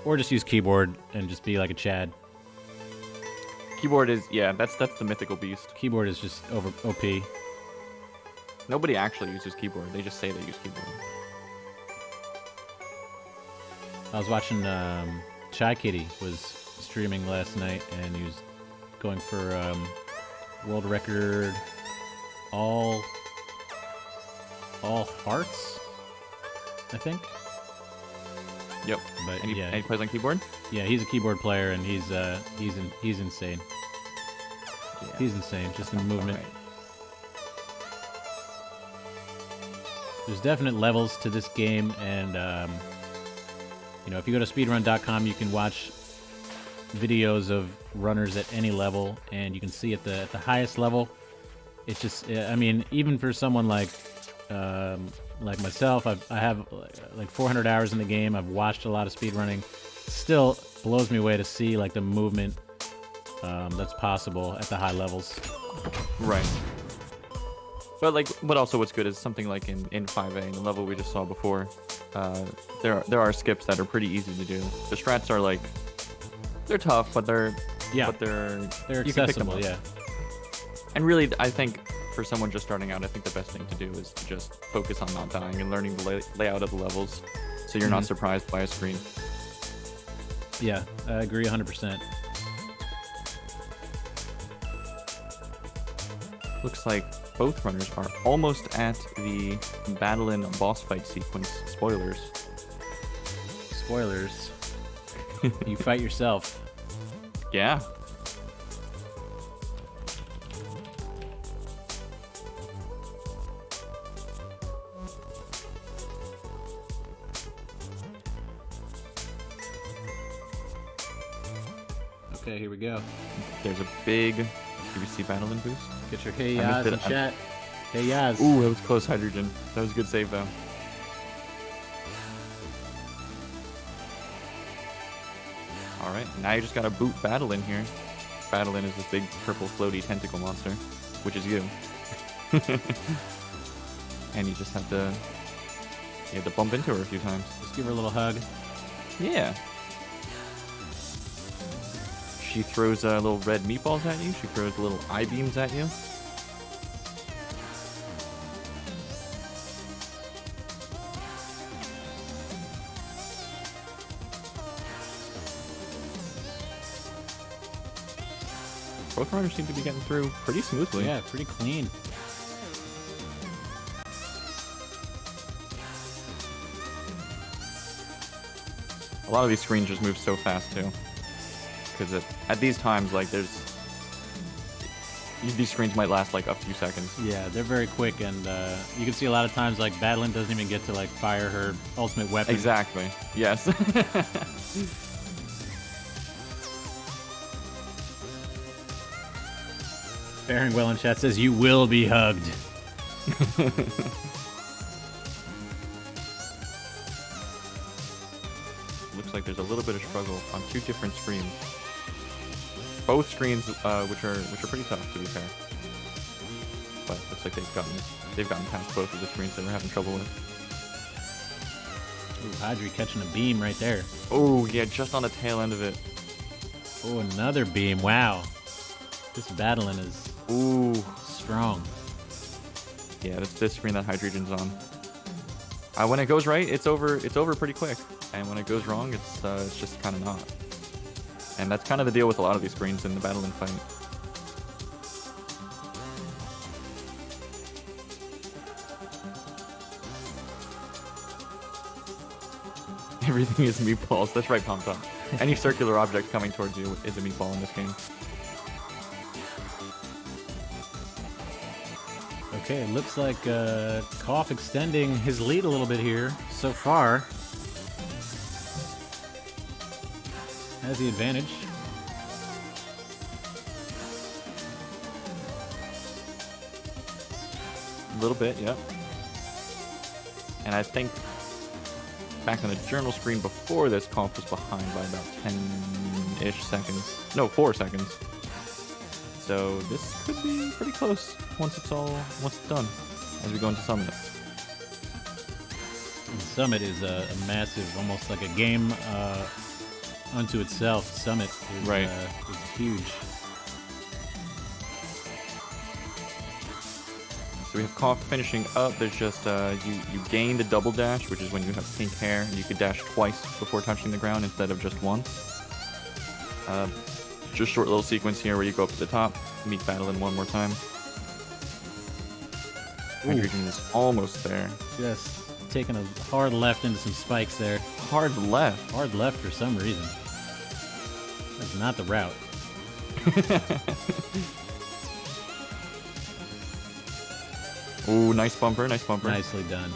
Or just use keyboard and just be like a Chad. Keyboard is, yeah, that's the mythical beast. Keyboard is just over OP. Nobody actually uses keyboard. They just say they use keyboard. I was watching Chai Kitty was streaming last night, and he was going for world record all hearts, I think. Yep. But And yeah, he plays on keyboard? yeah, he's a keyboard player, and he's insane. Yeah. He's insane, just in movement. Alright. There's definite levels to this game, and you know, if you go to speedrun.com, you can watch videos of runners at any level, and you can see at the highest level, it's just, I mean, even for someone like myself, I have like 400 hours in the game. I've watched a lot of speedrunning. Still blows me away to see like the movement that's possible at the high levels. Right. But like, what's good is something like in 5A, the level we just saw before. There are skips that are pretty easy to do. The strats are like, they're tough, but they're Yeah, they're they're you can pick them accessible. up. Yeah, And really, I think for someone just starting out, I think the best thing to do is to just focus on not dying and learning the layout of the levels, so you're not surprised by a screen. yeah, I agree 100%. Looks like both runners are almost at the Battle-in boss fight sequence. Spoilers. Spoilers. You fight yourself. Yeah. Okay, here we go. There's a big PVC Battle-in boost. Get your hey I yas missed it. in chat. Hey yas. Ooh, that was close, Hydreigon. That was a good save, though. Alright, now you just gotta boot Battle-in here. Battle-in is this big purple floaty tentacle monster, which is you. And you just have to bump into her a few times. Just give her a little hug. Yeah. She throws little red meatballs at you. She throws little eye beams at you. Both runners seem to be getting through pretty smoothly. Yeah, pretty clean. A lot of these screens just move so fast too. Because at these times, like these screens might last like a few seconds. Yeah, they're very quick, and you can see a lot of times like Battle-in doesn't even get to like fire her ultimate weapon. Exactly. Yes. Faring well in chat says you will be hugged. Looks like there's a little bit of struggle on two different screens. Both screens, which are pretty tough to be fair. But looks like they've gotten past both of the screens that we're having trouble with. Ooh, Hydri catching a beam right there. Oh yeah, just on the tail end of it. Oh, another beam. Wow. This Battle-in is Ooh. strong. Yeah, that's this screen that Hydreigon's on. When it goes right, it's over pretty quick. And when it goes wrong, it's just kind of not. And that's kind of the deal with a lot of these screens in the Battle-in fight. Everything is meatballs. That's right, Pom Tom. Any circular object coming towards you is a meatball in this game. Okay, looks like Cough extending his lead a little bit here so far. has the advantage. A little bit, yep. And I think back on the journal screen before this, Cough was behind by about 10-ish seconds. No, 4 seconds. So this could be pretty close once it's done, as we go into Summit. And Summit is a massive, almost like a game unto itself. Summit is, Right. Is huge. So we have Cough finishing up. There's just you gain the double dash, which is when you have pink hair and you could dash twice before touching the ground instead of just once. Just short little sequence here where you go up to the top, meet Battlein one more time. Hydreigon is almost there. Just taking a hard left into some spikes there. Hard left. Hard left for some reason. That's not the route. Ooh, nice bumper, nice bumper. Nicely done.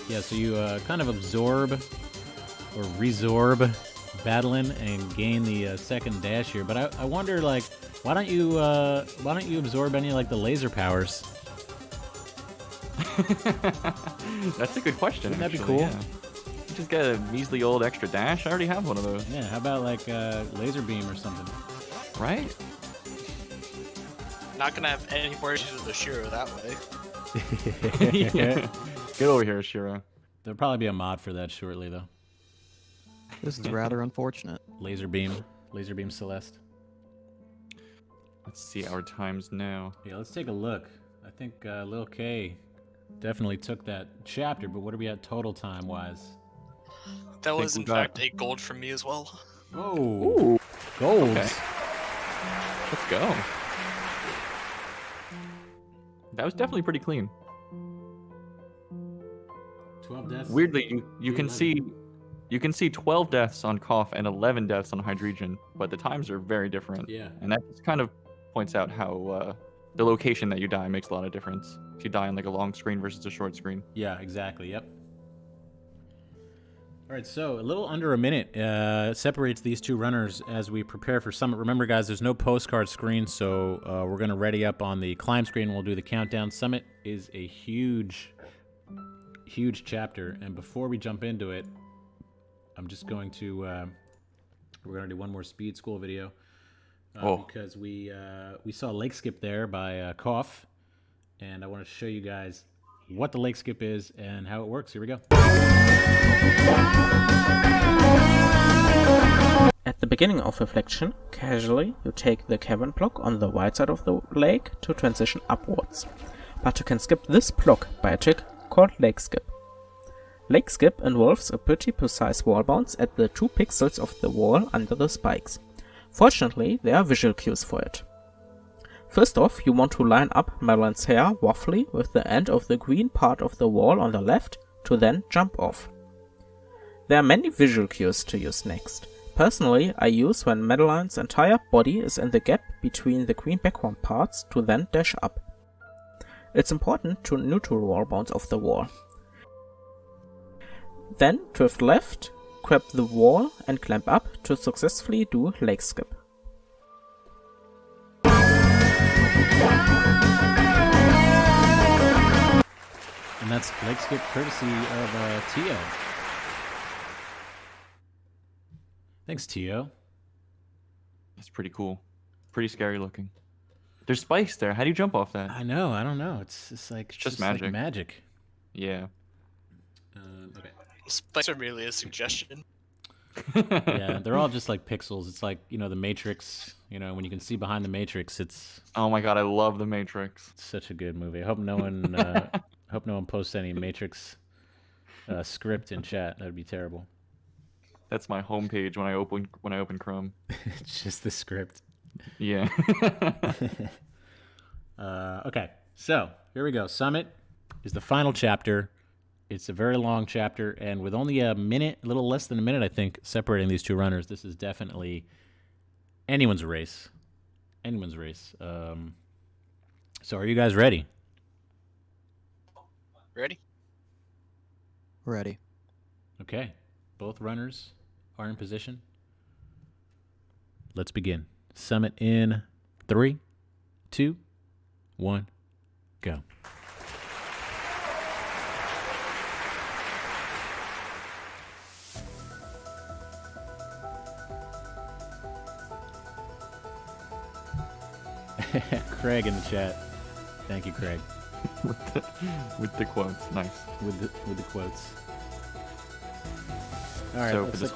Yeah, so you kind of absorb or resorb Battlein and gain the second dash here. But I wonder, like, why don't you absorb any like the laser powers? That's a good question. Wouldn't that be actually, cool? Yeah. You just get a measly old extra dash. I already have one of those. Yeah, how about like laser beam or something? Right? Not gonna have any more issues with the Shiro that way. Get over here, Shiro. There'll probably be a mod for that shortly, though. This is rather unfortunate. Laser beam Celeste. Let's see our times now. Yeah, let's take a look. I think Lil K definitely took that chapter, but what are we at total time wise? That was we in got- fact a gold from me as well. Oh, Ooh, gold. okay. Let's go. That was definitely pretty clean. 12 deaths. Weirdly, you can 11. see 12 deaths on Cough and 11 deaths on Hydreigon, but the times are very different. Yeah. And that just kind of points out how the location that you die makes a lot of difference. If you die on like a long screen versus a short screen. Yeah, exactly. Yep. All right, so a little under a minute separates these two runners as we prepare for Summit. Remember, guys, there's no postcard screen, so we're going to ready up on the climb screen. We'll do the countdown. Summit is a huge, huge chapter, and before we jump into it, I'm just going to we're going to do one more speed school video because we saw Lake Skip there by Cough, and I want to show you guys what the lake skip is and how it works. Here we go. At the beginning of Reflection, casually you take the cavern block on the right side of the lake to transition upwards. But you can skip this block by a trick called Lake Skip. Lake Skip involves a pretty precise wall bounce at the 2 pixels of the wall under the spikes. Fortunately, there are visual cues for it. First off, you want to line up Madeline's hair roughly with the end of the green part of the wall on the left to then jump off. There are many visual cues to use next. Personally, I use when Madeline's entire body is in the gap between the green background parts to then dash up. It's important to neutral wall bounce off the wall. Then drift left, grab the wall and climb up to successfully do Lake Skip. And that's Lake Skip courtesy of Tio. Thanks, Tio. That's pretty cool. Pretty scary looking. There's spikes there. How do you jump off that? I know. I don't know. It's like just like magic. magic. Yeah. Okay. Spikes are merely a suggestion. Yeah, they're all just like pixels. It's like, you know, the Matrix. You know, when you can see behind the Matrix, it's Oh my god, I love the Matrix. such a good movie. I hope no one hope no one posts any Matrix script in chat. That would be terrible. That's my homepage when I open Chrome. It's just the script. Yeah. Okay, so here we go. Summit is the final chapter. It's a very long chapter, and with only a minute, a little less than a minute, I think, separating these two runners, this is definitely anyone's race. Anyone's race. So are you guys ready? Ready? Ready. Okay. Both runners are in position. let's begin. Summit in 3, 2, 1, go. Craig in the chat. Thank you, Craig. with the quotes, nice. With the quotes. All right. So for this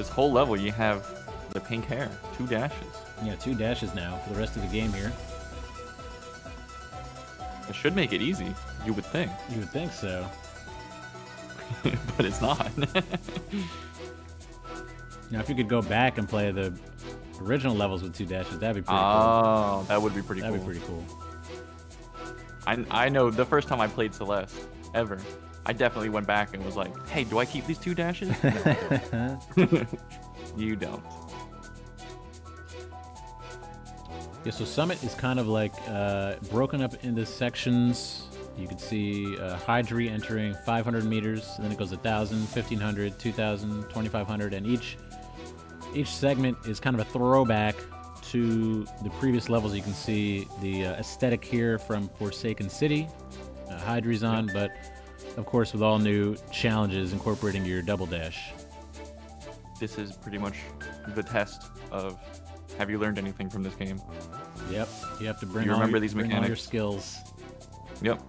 whole level, you have the pink hair, 2 dashes. Yeah, 2 dashes now for the rest of the game here. It should make it easy, you would think. You would think so. But it's not. Now, if you could go back and play the original levels with 2 dashes, that'd be pretty cool. That would be pretty cool. That'd be pretty cool. I know the first time I played Celeste, ever, I definitely went back and was like, hey, do I keep these 2 dashes? No. You don't. Yeah, so Summit is kind of like broken up into sections. You can see Hydreigon entering 500 meters, and then it goes 1,000, 1,500, 2,000, 2,500, and each segment is kind of a throwback to the previous levels. You can see the aesthetic here from Forsaken City, Hydreigon, but of course with all new challenges incorporating your double dash. This is pretty much the test of, have you learned anything from this game? Yep, you have to bring you all remember your, these bring mechanics. all your skills. Yep.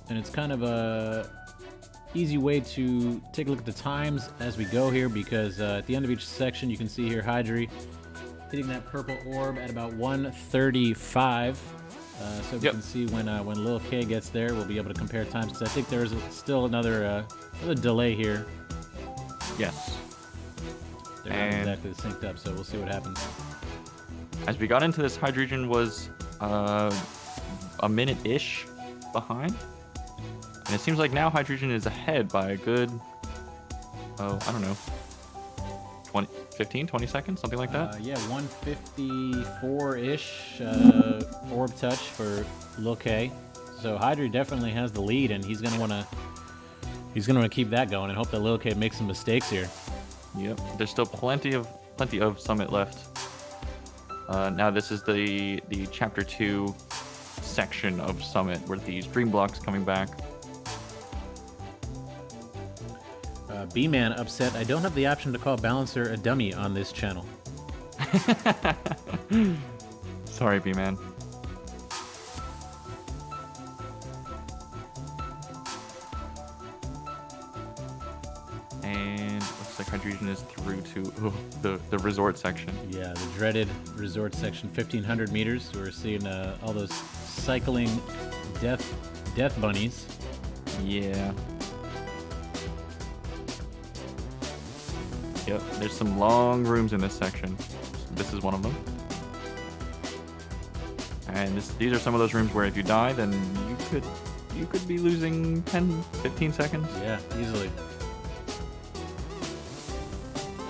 And it's kind of a easy way to take a look at the times as we go here, because at the end of each section you can see here Hydreigon hitting that purple orb at about 1:35. So we can see when Lil K gets there, we'll be able to compare times, because I think there's still another delay here. Yes. They're not exactly synced up, so we'll see what happens. As we got into this, Hydreigon was a minute-ish behind. And it seems like now Hydreigon is ahead by a good, I don't know, 20 seconds, something like that? Yeah, 154-ish orb touch for Lil K. So Hydreigon definitely has the lead, and he's gonna wanna keep that going and hope that Lil K makes some mistakes here. Yep. There's still plenty of Summit left. Now this is the Chapter 2 section of Summit, where these dream blocks coming back. B-Man upset. I don't have the option to call Balancer a dummy on this channel. Sorry, B-Man. And looks like Hydreigon is through to the resort section. Yeah, the dreaded resort section, 1,500 meters. We're seeing all those cycling death bunnies. Yeah. Yep, there's some long rooms in this section. This is one of them. And these are some of those rooms where if you die, then you could be losing 10, 15 seconds. Yeah, easily.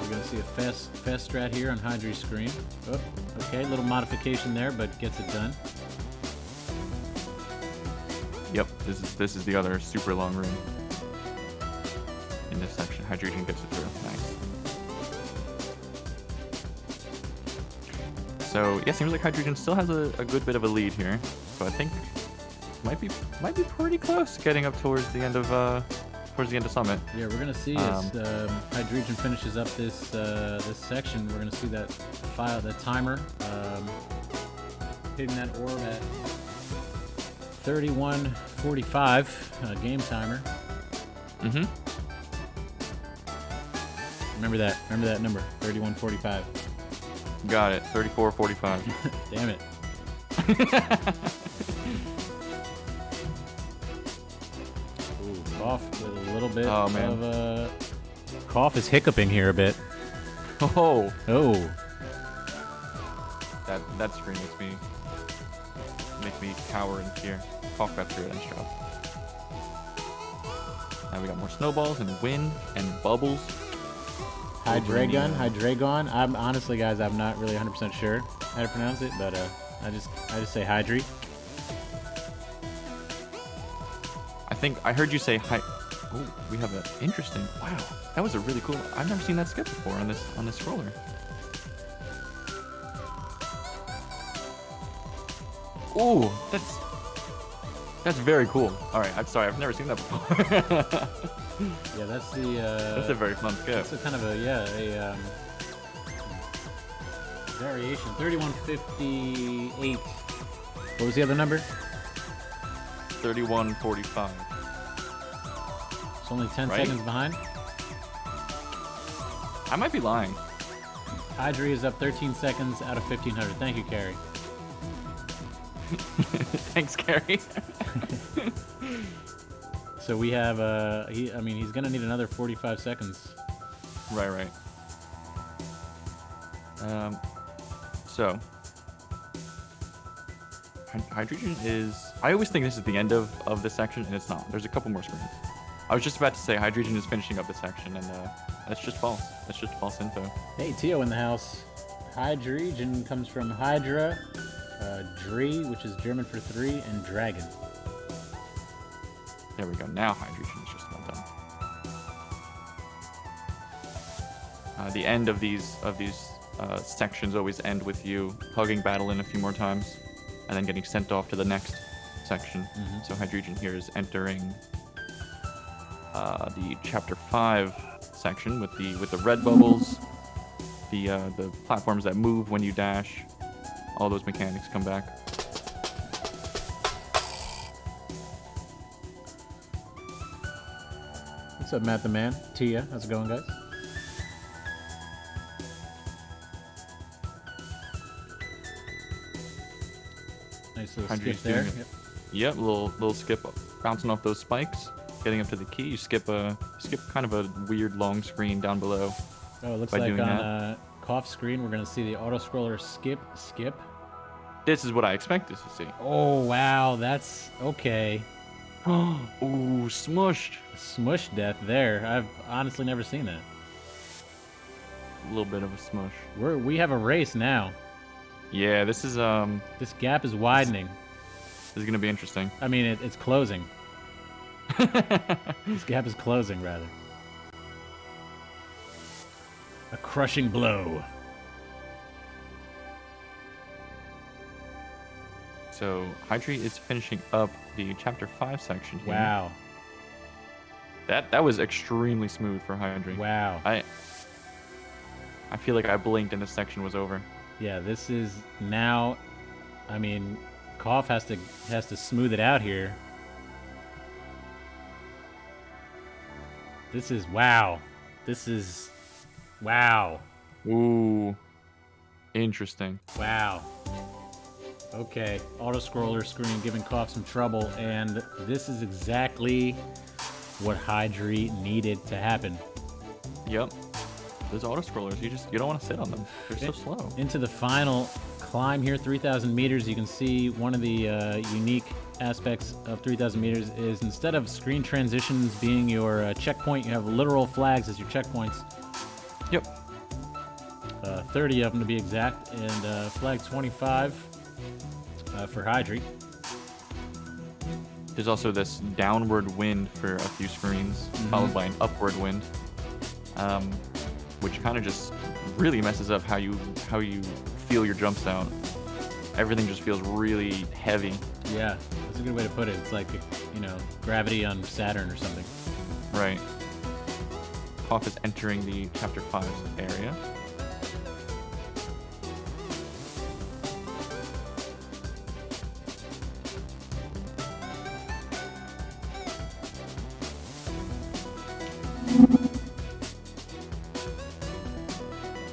We're gonna see a fast strat here on Hydreigon's screen. Oh, okay, little modification there, but gets it done. Yep, this is the other super long room. In this section, Hydreigon gets it through. Nice. So yeah, seems like Hydreigon still has a good bit of a lead here. So I think might be pretty close getting up towards the end of Summit. Yeah, we're gonna see as Hydreigon finishes up this section. We're gonna see that timer hitting that orb at 31:45 game timer. Mm-hmm. Remember that number, 31:45. Got it. 34:45. Damn it. Ooh, cough with a little bit of cough is hiccuping here a bit. Oh. Oh. That screen makes me cower in fear. Cough got through it and job. Now we got more snowballs and wind and bubbles. Hydreigon. I'm honestly, guys, I'm not really 100% sure how to pronounce it, but I just say Hydreigon. I think I heard you say hi. Oh, we have an interesting. Wow, that was a really cool. I've never seen that skip before on this scroller. Ooh, that's very cool. All right, I'm sorry, I've never seen that before. Yeah, that's the. That's a very fun skip. That's a kind of a variation. 3158. What was the other number? 3145. It's only 10 Right? seconds behind. I might be lying. Hydri is up 13 seconds out of 1500. Thank you, Carrie. Thanks, Carrie. So we have he's gonna need another 45 seconds. Right. So Hydreigon is. I always think this is the end of this section, and it's not. There's a couple more screens. I was just about to say Hydreigon is finishing up this section, and that's just false. That's just false info. Hey, Tio in the house. Hydreigon comes from Hydra, Dree, which is German for 3, and Dragon. There we go. Now Hydreigon is just about done. The end of these sections always end with you hugging Battle in a few more times, and then getting sent off to the next section. So Hydreigon here is entering the chapter 5 section with the red bubbles, the platforms that move when you dash. All those mechanics come back. What's up, Matt the Man? Tia, how's it going, guys? Nice little skip Hydreigon's there. doing it. Yep, little skip, bouncing off those spikes, getting up to the key. You skip kind of a weird long screen down below. Oh, it looks by like doing on that. Cough screen we're gonna see the auto scroller skip. This is what I expected to see. Oh wow, that's okay. Ooh, smushed. Smush death there. I've honestly never seen that. A little bit of a smush. We have a race now. Yeah, this is This gap is widening. This is gonna be interesting. I mean, it's closing. This gap is closing, rather. A crushing blow. So Hydri is finishing up the chapter 5 section here. Wow. That was extremely smooth for Hydri. Wow. I feel like I blinked and this section was over. Yeah, this is now. I mean, Cough has to smooth it out here. This is wow. This is wow. Ooh. Interesting. Wow. Okay, auto scroller screen giving Cough some trouble, and this is exactly what Hydri needed to happen. Yep. Those auto scrollers, you don't want to sit on them. They're so slow. Into the final climb here, 3,000 meters. You can see one of the unique aspects of 3,000 meters is instead of screen transitions being your checkpoint, you have literal flags as your checkpoints. Yep. 30 of them to be exact, and flag 25 for Hydri. There's also this downward wind for a few screens, followed by an upward wind, which kind of just really messes up how you feel your jumps out. Everything just feels really heavy. Yeah, that's a good way to put it. It's like, gravity on Saturn or something. Right. Cough is entering the chapter 5 area.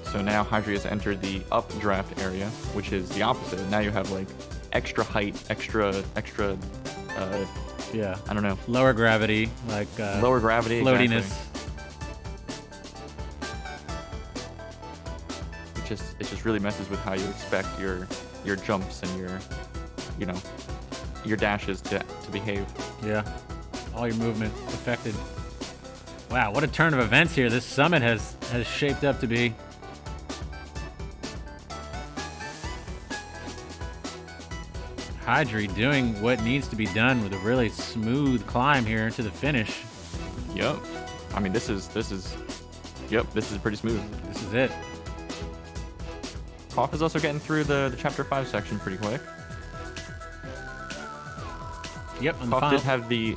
So now Hydri has entered the updraft area, which is the opposite. Now you have like extra height, extra Yeah. I don't know. Lower gravity, like Lower gravity, floatiness. Exactly. It just really messes with how you expect your jumps and your dashes to behave. Yeah. All your movement affected. Wow, what a turn of events here this summit has shaped up to be. Hydri doing what needs to be done with a really smooth climb here to the finish. Yep. I mean, this is yep, this is pretty smooth. This is it. Cough is also getting through the chapter 5 section pretty quick. Yep, and the Cough final. did have the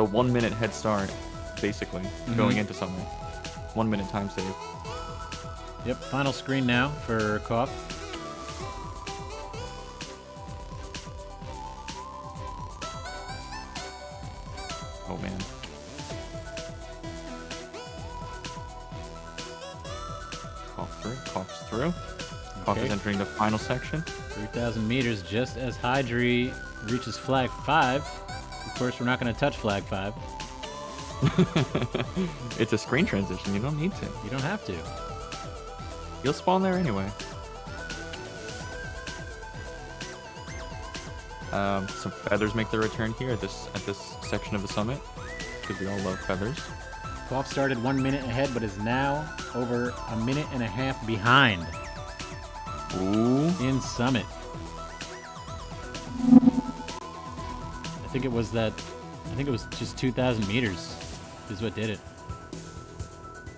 1 minute head start, basically, going into something. 1 minute time save. Yep, final screen now for Cough. Oh man. Cough through. Cough's through. Cough is entering the final section. 3,000 meters just as Hydri reaches flag 5. Of course, we're not going to touch flag 5. It's a screen transition. You don't need to. You don't have to. You'll spawn there anyway. Some feathers make their return here at this section of the summit, because we all love feathers. Cough started 1 minute ahead, but is now over a minute and a half behind Ooh. in summit. I think it was just 2,000 meters is what did it.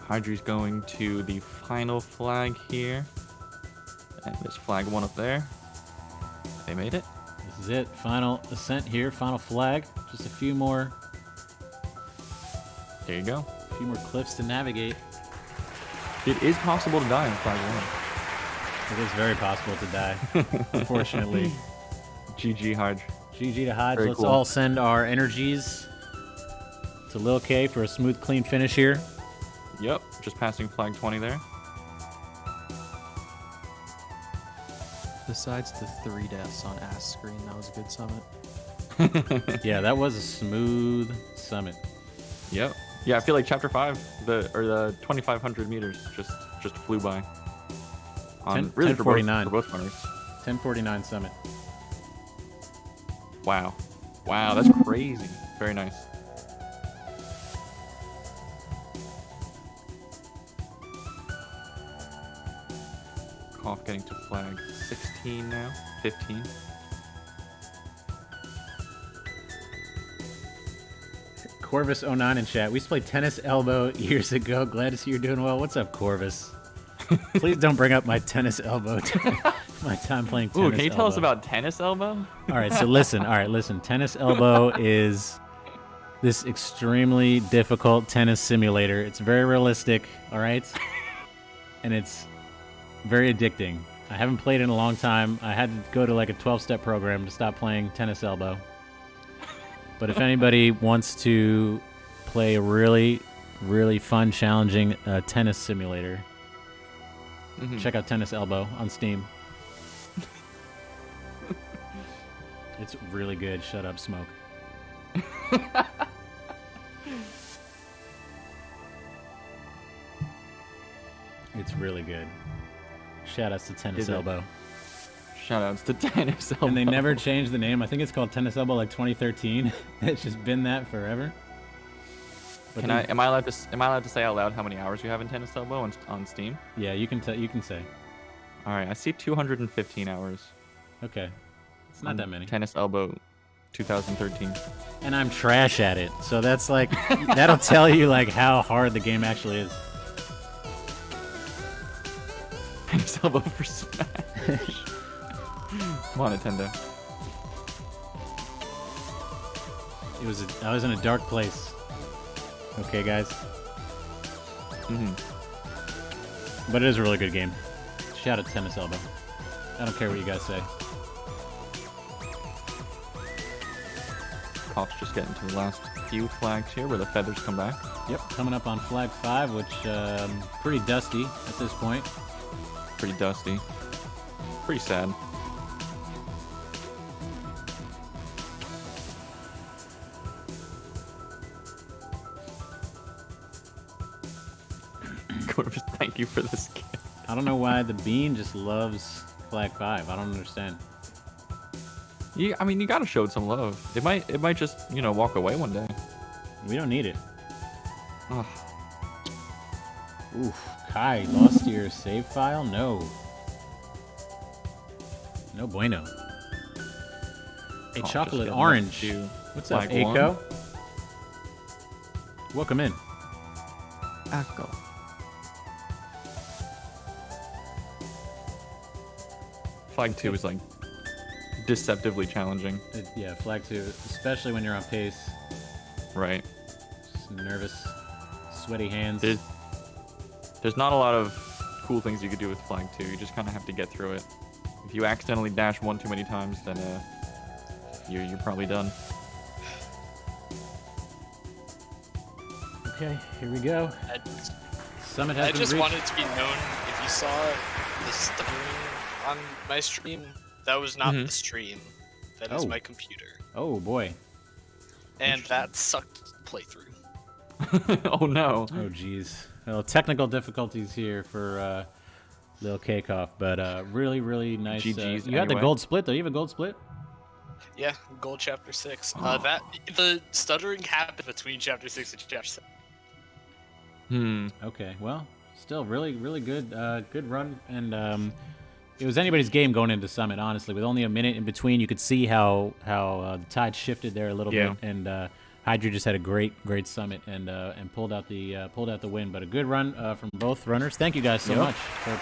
Hydri's going to the final flag here. And there's flag 1 up there. They made it. This is it. Final ascent here. Final flag. Just a few more There you go. cliffs to navigate. It is possible to die on flag 1. It is very possible to die, unfortunately. GG, Hydr. GG to Hodge. Very Let's cool. all send our energies to Lil K for a smooth, clean finish here. Yep, just passing flag 20 there. Besides the 3 deaths on ass screen, that was a good summit. Yeah, that was a smooth summit. Yep. Yeah, I feel like chapter 5, the 2,500 meters just flew by. On 10 really 10:49. for both runners. 1049 summit. Wow. Wow, that's crazy. Very nice. Cough getting to flag 16 now. 15. Corvus09 in chat. We used to play Tennis Elbow years ago. Glad to see you're doing well. What's up, Corvus? Please don't bring up my Tennis Elbow. My time playing Tennis Ooh, can you tell us Elbow. about Tennis Elbow? All right, so listen. Tennis Elbow is this extremely difficult tennis simulator. It's very realistic, all right? And it's very addicting. I haven't played in a long time. I had to go to like a 12-step program to stop playing Tennis Elbow. But if anybody wants to play a really, really fun, challenging tennis simulator, check out Tennis Elbow on Steam. It's really good. Shut up, Smoke. It's really good. Shout outs to Tennis Is it? Elbow. Shoutouts to Tennis Elbow. And they never changed the name. I think it's called Tennis Elbow like 2013. It's just been that forever. But Am I allowed to say out loud how many hours you have in Tennis Elbow on Steam? Yeah, you can say. All right, I see 215 hours. Okay. It's not on that many. Tennis Elbow 2013. And I'm trash at it. So that's like that'll tell you like how hard the game actually is. Tennis Elbow for Smash. Come on, Nintendo. I was in a dark place. Okay, guys. But it is a really good game. Shout out to Tennis Elbow. I don't care what you guys say. Cough's just getting to the last few flags here where the feathers come back. Yep, coming up on flag 5, which pretty dusty at this point. Pretty dusty. Pretty sad. Corvus, thank you for this gift. I don't know why the bean just loves flag 5. I don't understand. I mean, you gotta show it some love. It might just, walk away one day. We don't need it. Ugh. Oof. Kai, lost your save file? No. No bueno. A cautious chocolate getting orange. up to What's up, flag one. Aiko? Welcome in. Echo. Flag 2 is like deceptively challenging. Yeah, flag 2, especially when you're on pace. Right. Just nervous, sweaty hands. There's not a lot of cool things you could do with flag 2. You just kind of have to get through it. If you accidentally dash one too many times, then you're probably done. Okay, here we go. Summit has I been just reached. wanted to be known, if you saw the stuttering on my stream, that was not the stream. That is Oh. my computer. Oh boy. And that sucked playthrough. Oh no. Oh jeez. Well, technical difficulties here for lilkcough, but really, really nice. GG's You had the anyway. gold split though. You have a gold split? Yeah, Gold Chapter 6. Oh. The stuttering happened between Chapter 6 and Chapter 7. Okay. Well, still really, really good. Good run, and it was anybody's game going into Summit. Honestly, with only a minute in between, you could see how the tide shifted there a little Yeah. bit, and Hydra just had a great Summit and pulled out the win. But a good run from both runners. Thank you guys so Yep. much for